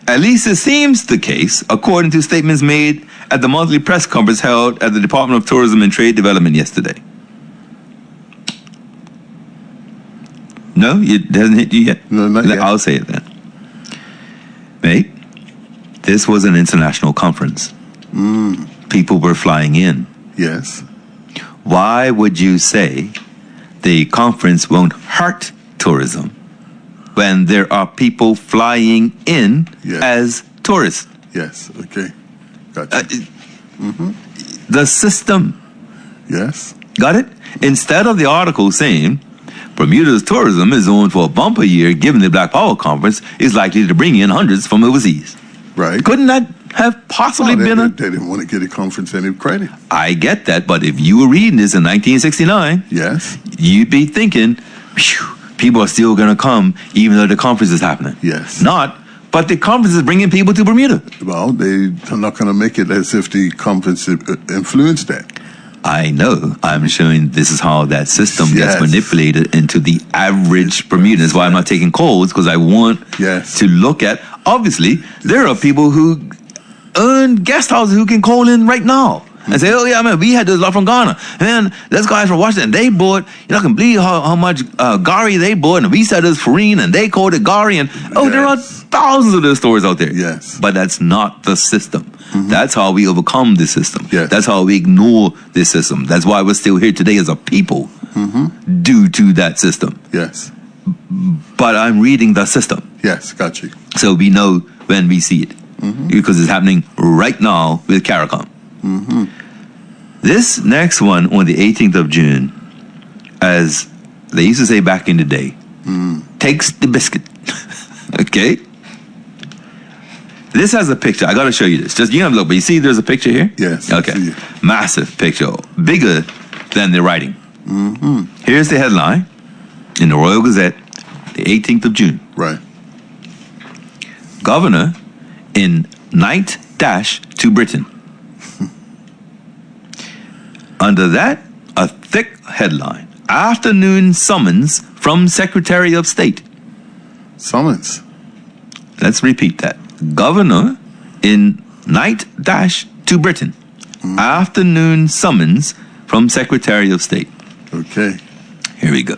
At least it seems the case, according to statements made at the monthly press conference held at the Department of Tourism and Trade Development yesterday. No? It hasn't hit you yet? No, not yet. I'll say it then. Mate, this was an international conference. People were flying in. Yes. Why would you say the conference won't hurt tourism when there are people flying in as tourists? Yes. Okay. Gotcha. The system. Yes. Got it? Instead of the article saying Bermuda's tourism is on for a bumper year, given the Black Power Conference is likely to bring in hundreds from overseas. Right. Couldn't that have possibly been a... They didn't want to give the conference any credit. I get that, but if you were reading this in 1969, yes, you'd be thinking, phew, people are still going to come even though the conference is happening. Yes. Not, but the conference is bringing people to Bermuda. Well, they're not going to make it as if the conference influenced that. I know. I'm showing this is how that system Yes. gets manipulated into the average Bermudan. That's why I'm not taking codes, because I want Yes. to look at, obviously, there are people who earn guest houses who can call in right now and say, oh yeah, man, we had this lot from Ghana. And then there's guys from Washington, they bought, you're not going to believe how much Gari they bought, and we said it was Farine, and they called it Gari, and there are thousands of those stories out there. Yes. But that's not the system. That's how we overcome this system. Yes. That's how we ignore this system. That's why we're still here today as a people due to that system. Yes. But I'm reading the system. Yes, got you. So we know when we see it. Because it's happening right now with CARICOM. This next one on the 18th of June, as they used to say back in the day, takes the biscuit. Okay? This has a picture. I got to show you this. Just you have a look, but you see there's a picture here? Yes. I Okay. see it. Massive picture. Bigger than the writing. Here's the headline in the Royal Gazette, the 18th of June. Right. Governor in night dash to Britain. Under that, a thick headline. Afternoon summons from Secretary of State. Summons. Let's repeat that. Governor in night dash to Britain. Afternoon summons from Secretary of State. Okay. Here we go.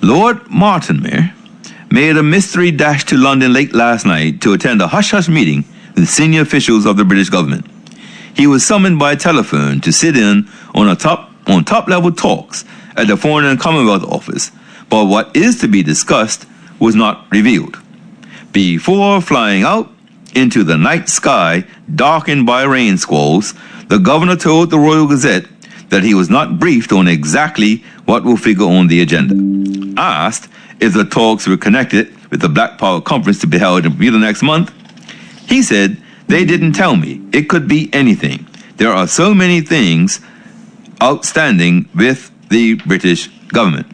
Lord Martinmere made a mystery dash to London late last night to attend a hush-hush meeting with senior officials of the British government. He was summoned by telephone to sit in on top-level talks at the Foreign and Commonwealth Office, but what is to be discussed was not revealed. Before flying out into the night sky darkened by rain squalls, the governor told the Royal Gazette that he was not briefed on exactly what will figure on the agenda. Asked if the talks were connected with the Black Power Conference to be held in Bermuda next month, he said, they didn't tell me. It could be anything. There are so many things outstanding with the British government.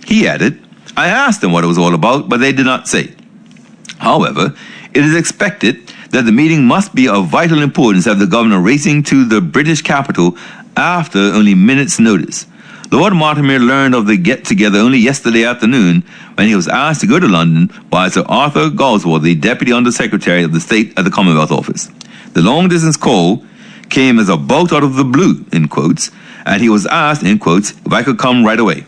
He added, I asked them what it was all about, but they did not say. However, it is expected that the meeting must be of vital importance as the governor racing to the British capital after only minutes' notice. Lord Mortimer learned of the get-together only yesterday afternoon when he was asked to go to London by Sir Arthur Galsworthy, Deputy Under-Secretary of the State at the Commonwealth Office. The long-distance call came as a bolt out of the blue, in quotes, and he was asked, in quotes, if I could come right away.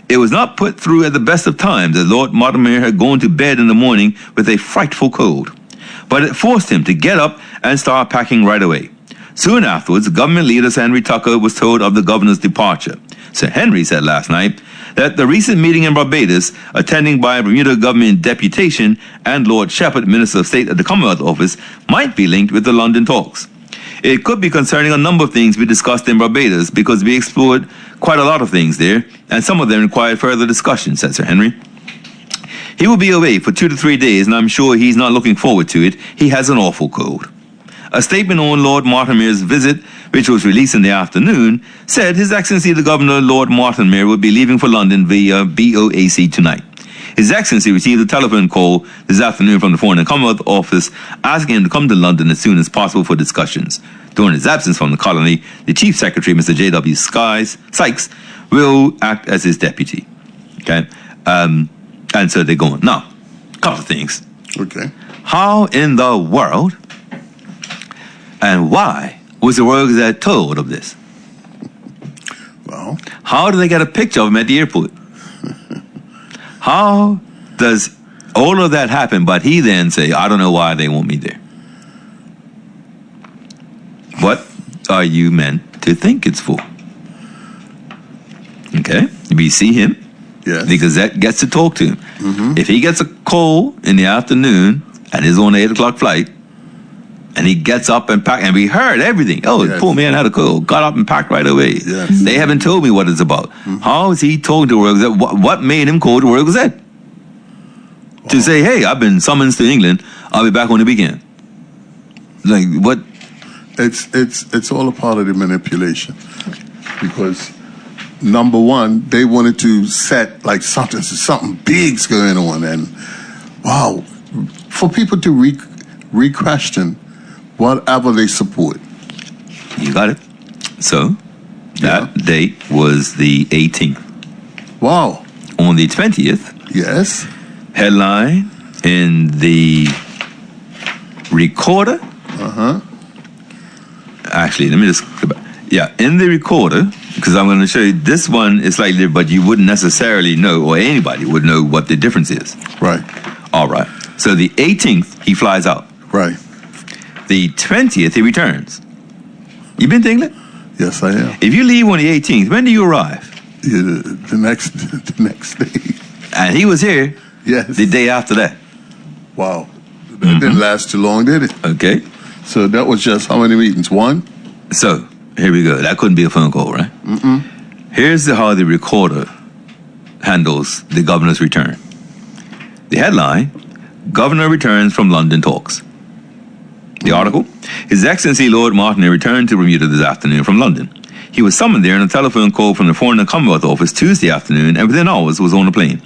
It was not put through at the best of times, as Lord Mortimer had gone to bed in the morning with a frightful cold. But it forced him to get up and start packing right away. Soon afterwards, government leader Sir Henry Tucker was told of the governor's departure. Sir Henry said last night that the recent meeting in Barbados, attending by a Bermuda government deputation and Lord Shepherd, Minister of State at the Commonwealth Office, might be linked with the London talks. It could be concerning a number of things we discussed in Barbados, because we explored quite a lot of things there, and some of them required further discussion, said Sir Henry. He will be away for 2 to 3 days, and I'm sure he's not looking forward to it. He has an awful cold. A statement on Lord Mortimer's visit, which was released in the afternoon, said His Excellency the Governor, Lord Mortimer, would be leaving for London via BOAC tonight. His Excellency received a telephone call this afternoon from the Foreign and Commonwealth Office asking him to come to London as soon as possible for discussions. During his absence from the colony, the Chief Secretary, Mr. J.W. Sykes, will act as his deputy. Okay? And so they're going. Now, a couple of things. Okay. How in the world and why was the Royal Gazette told of this? Well, how do they get a picture of him at the airport? How does all of that happen, but he then say, I don't know why they want me there? What are you meant to think it's for? Okay, we see him. yes. The Gazette gets to talk to him. If he gets a call in the afternoon and is on an 8 o'clock flight, And he gets up and pack, and we heard everything. Oh, the poor man had a cold, got up and packed right away. Yes. They haven't told me what it's about. How is he told to Royal Gazette? What made him call to Royal Gazette? To say, hey, I've been summoned to England. I'll be back on the weekend. Like, what? It's all a part of the manipulation. Because, number one, they wanted to set like something big's going on. And, wow, for people to re-question whatever they support. You got it. So, that date was the 18th. Wow. On the 20th, Yes. headline in the Recorder. Actually, let me just go back. Yeah, in the Recorder, because I'm going to show you this one is slightly different, but you wouldn't necessarily know, or anybody would know what the difference is. Right. All right. So the 18th, he flies out. Right. The 20th, he returns. You been to England? Yes, I am. If you leave on the 18th, when do you arrive? Yeah, the next day. And he was here Yes. the day after that. Wow. That didn't last too long, did it? Okay. So that was just how many meetings? One? So, here we go. That couldn't be a phone call, right? Here's how the Recorder handles the governor's return. The headline, Governor returns from London talks. The article, His Excellency Lord Martin returned to Bermuda this afternoon from London. He was summoned there on a telephone call from the Foreign and Commonwealth Office Tuesday afternoon and within hours was on a plane.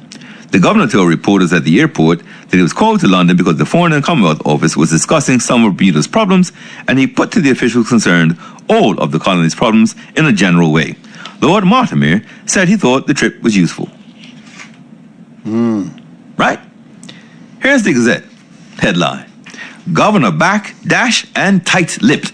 The governor told reporters at the airport that he was called to London because the Foreign and Commonwealth Office was discussing some of Bermuda's problems, and he put to the officials concerned all of the colony's problems in a general way. Lord Mortimer said he thought the trip was useful. Right? Here's the Gazette headline. Governor back, dash, and tight-lipped.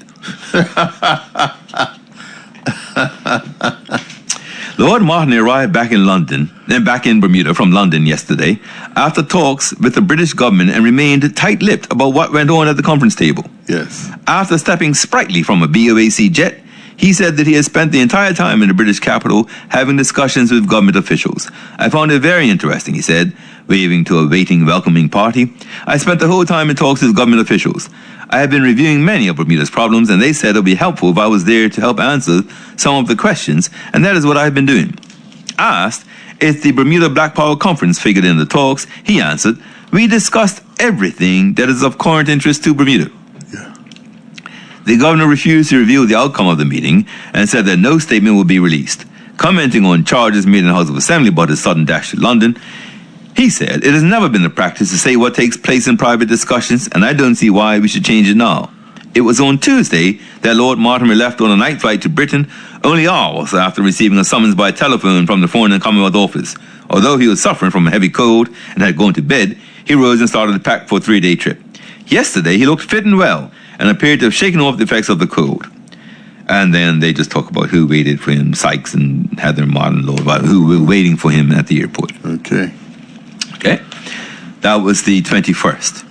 Lord Martin arrived back in Bermuda from London yesterday after talks with the British government and remained tight-lipped about what went on at the conference table. Yes. After stepping sprightly from a BOAC jet, he said that he had spent the entire time in the British capital having discussions with government officials. I found it very interesting, he said, waving to a waiting, welcoming party. I spent the whole time in talks with government officials. I have been reviewing many of Bermuda's problems, and they said it would be helpful if I was there to help answer some of the questions, and that is what I have been doing. Asked if the Bermuda Black Power Conference figured in the talks, he answered, we discussed everything that is of current interest to Bermuda. Yeah. The governor refused to reveal the outcome of the meeting and said that no statement would be released. Commenting on charges made in the House of Assembly about his sudden dash to London, he said, it has never been the practice to say what takes place in private discussions, and I don't see why we should change it now. It was on Tuesday that Lord Mortimer left on a night flight to Britain, only hours after receiving a summons by telephone from the Foreign and Commonwealth Office. Although he was suffering from a heavy cold and had gone to bed, he rose and started to pack for a 3-day trip. Yesterday, he looked fit and well and appeared to have shaken off the effects of the cold. And then they just talk about who waited for him, Sykes and Heather Martin Lord, who were waiting for him at the airport. Okay. Okay, that was the 21st.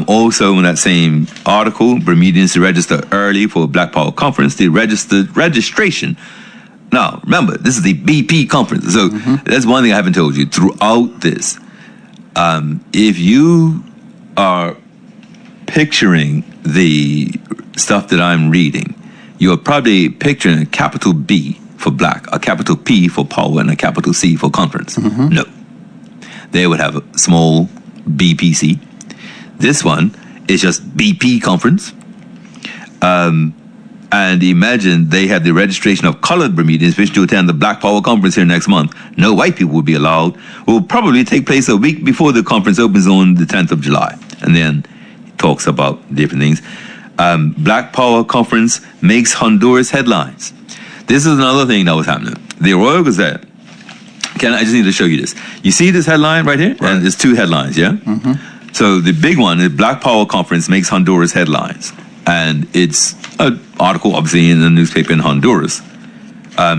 Also, in that same article, Bermudians to register early for a Black Power Conference. The registration. Now, remember, this is the BP conference. So that's one thing I haven't told you throughout this. If you are picturing the stuff that I'm reading, you're probably picturing a capital B for Black, a capital P for Power, and a capital C for Conference. No. They would have a small BPC. This one is just BP Conference. And imagine they have the registration of colored Bermudians wishing to attend the Black Power Conference here next month. No white people will be allowed. It will probably take place a week before the conference opens on the 10th of July. And then it talks about different things. Black Power Conference makes Honduras headlines. This is another thing that was happening. The Royal Gazette. I just need to show you this. You see this headline right here? Right. And there's two headlines, yeah? So the big one is Black Power Conference makes Honduras headlines. And it's an article, obviously, in the newspaper in Honduras,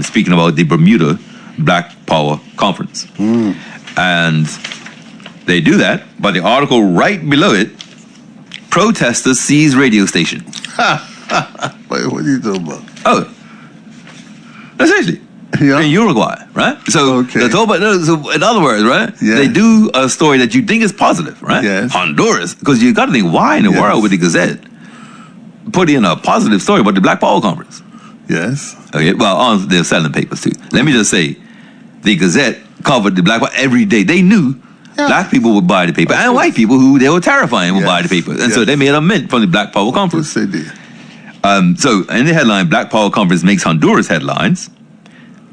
speaking about the Bermuda Black Power Conference. And they do that, but the article right below it, protesters seize radio station. Wait, what are you talking about? Oh, no, seriously. Yeah. In Uruguay, right? So, okay. so in other words, right? Yeah. They do a story that you think is positive, right? Yes. Honduras, because you got to think, why in the world would the Gazette put in a positive story about the Black Power Conference. Yes. Okay, well, they're selling papers too. Let me just say, the Gazette covered the Black Power every day. They knew black people would buy the paper, and white people who they were terrifying would buy the paper. And so they made a mint from the Black Power Conference. Yes, they did. So in the headline, Black Power Conference makes Honduras headlines.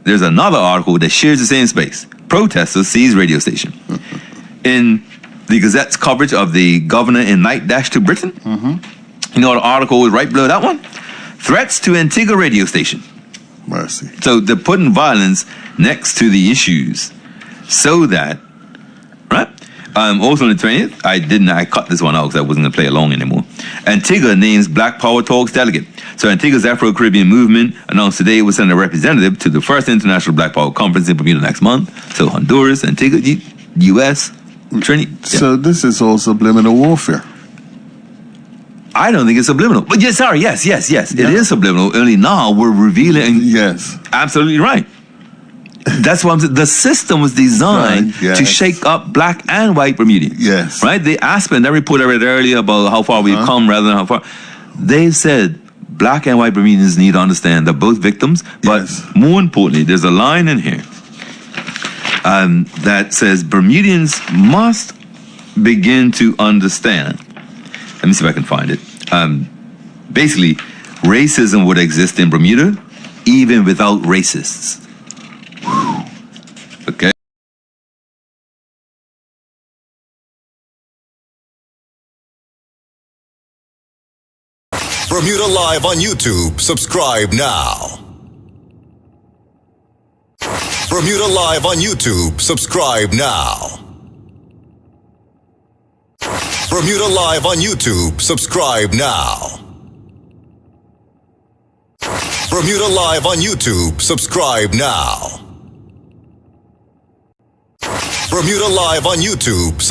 There's another article that shares the same space. Protesters seize radio station. In the Gazette's coverage of the governor in night dash to Britain, you know what the article was right below that one? Threats to Antigua radio station. Mercy. So they're putting violence next to the issues so that, right? Also on the 20th, I cut this one out because I wasn't going to play along anymore. Antigua names Black Power Talks delegate. So Antigua's Afro-Caribbean movement announced today it will send a representative to the first International Black Power Conference in Bermuda next month. So Honduras, Antigua, U.S., Trinity. Yeah. So this is all subliminal warfare. I don't think it's subliminal. But yes, sorry, yes. It is subliminal. Only now we're revealing. Yes. Absolutely right. That's why the system was designed to shake up black and white Bermudians. Yes. Right? The Aspen, that report I read earlier about how far we've come rather than how far. They've said black and white Bermudians need to understand they're both victims. But more importantly, there's a line in here that says Bermudians must begin to understand. Let me see if I can find it. Basically, racism would exist in Bermuda even without racists. Okay. Bermuda Live on YouTube. Subscribe now. Bermuda Live on YouTube. Subscribe now. Bermuda Live on YouTube. Subscribe now. Bermuda Live on YouTube. Subscribe now. Bermuda Live on YouTube.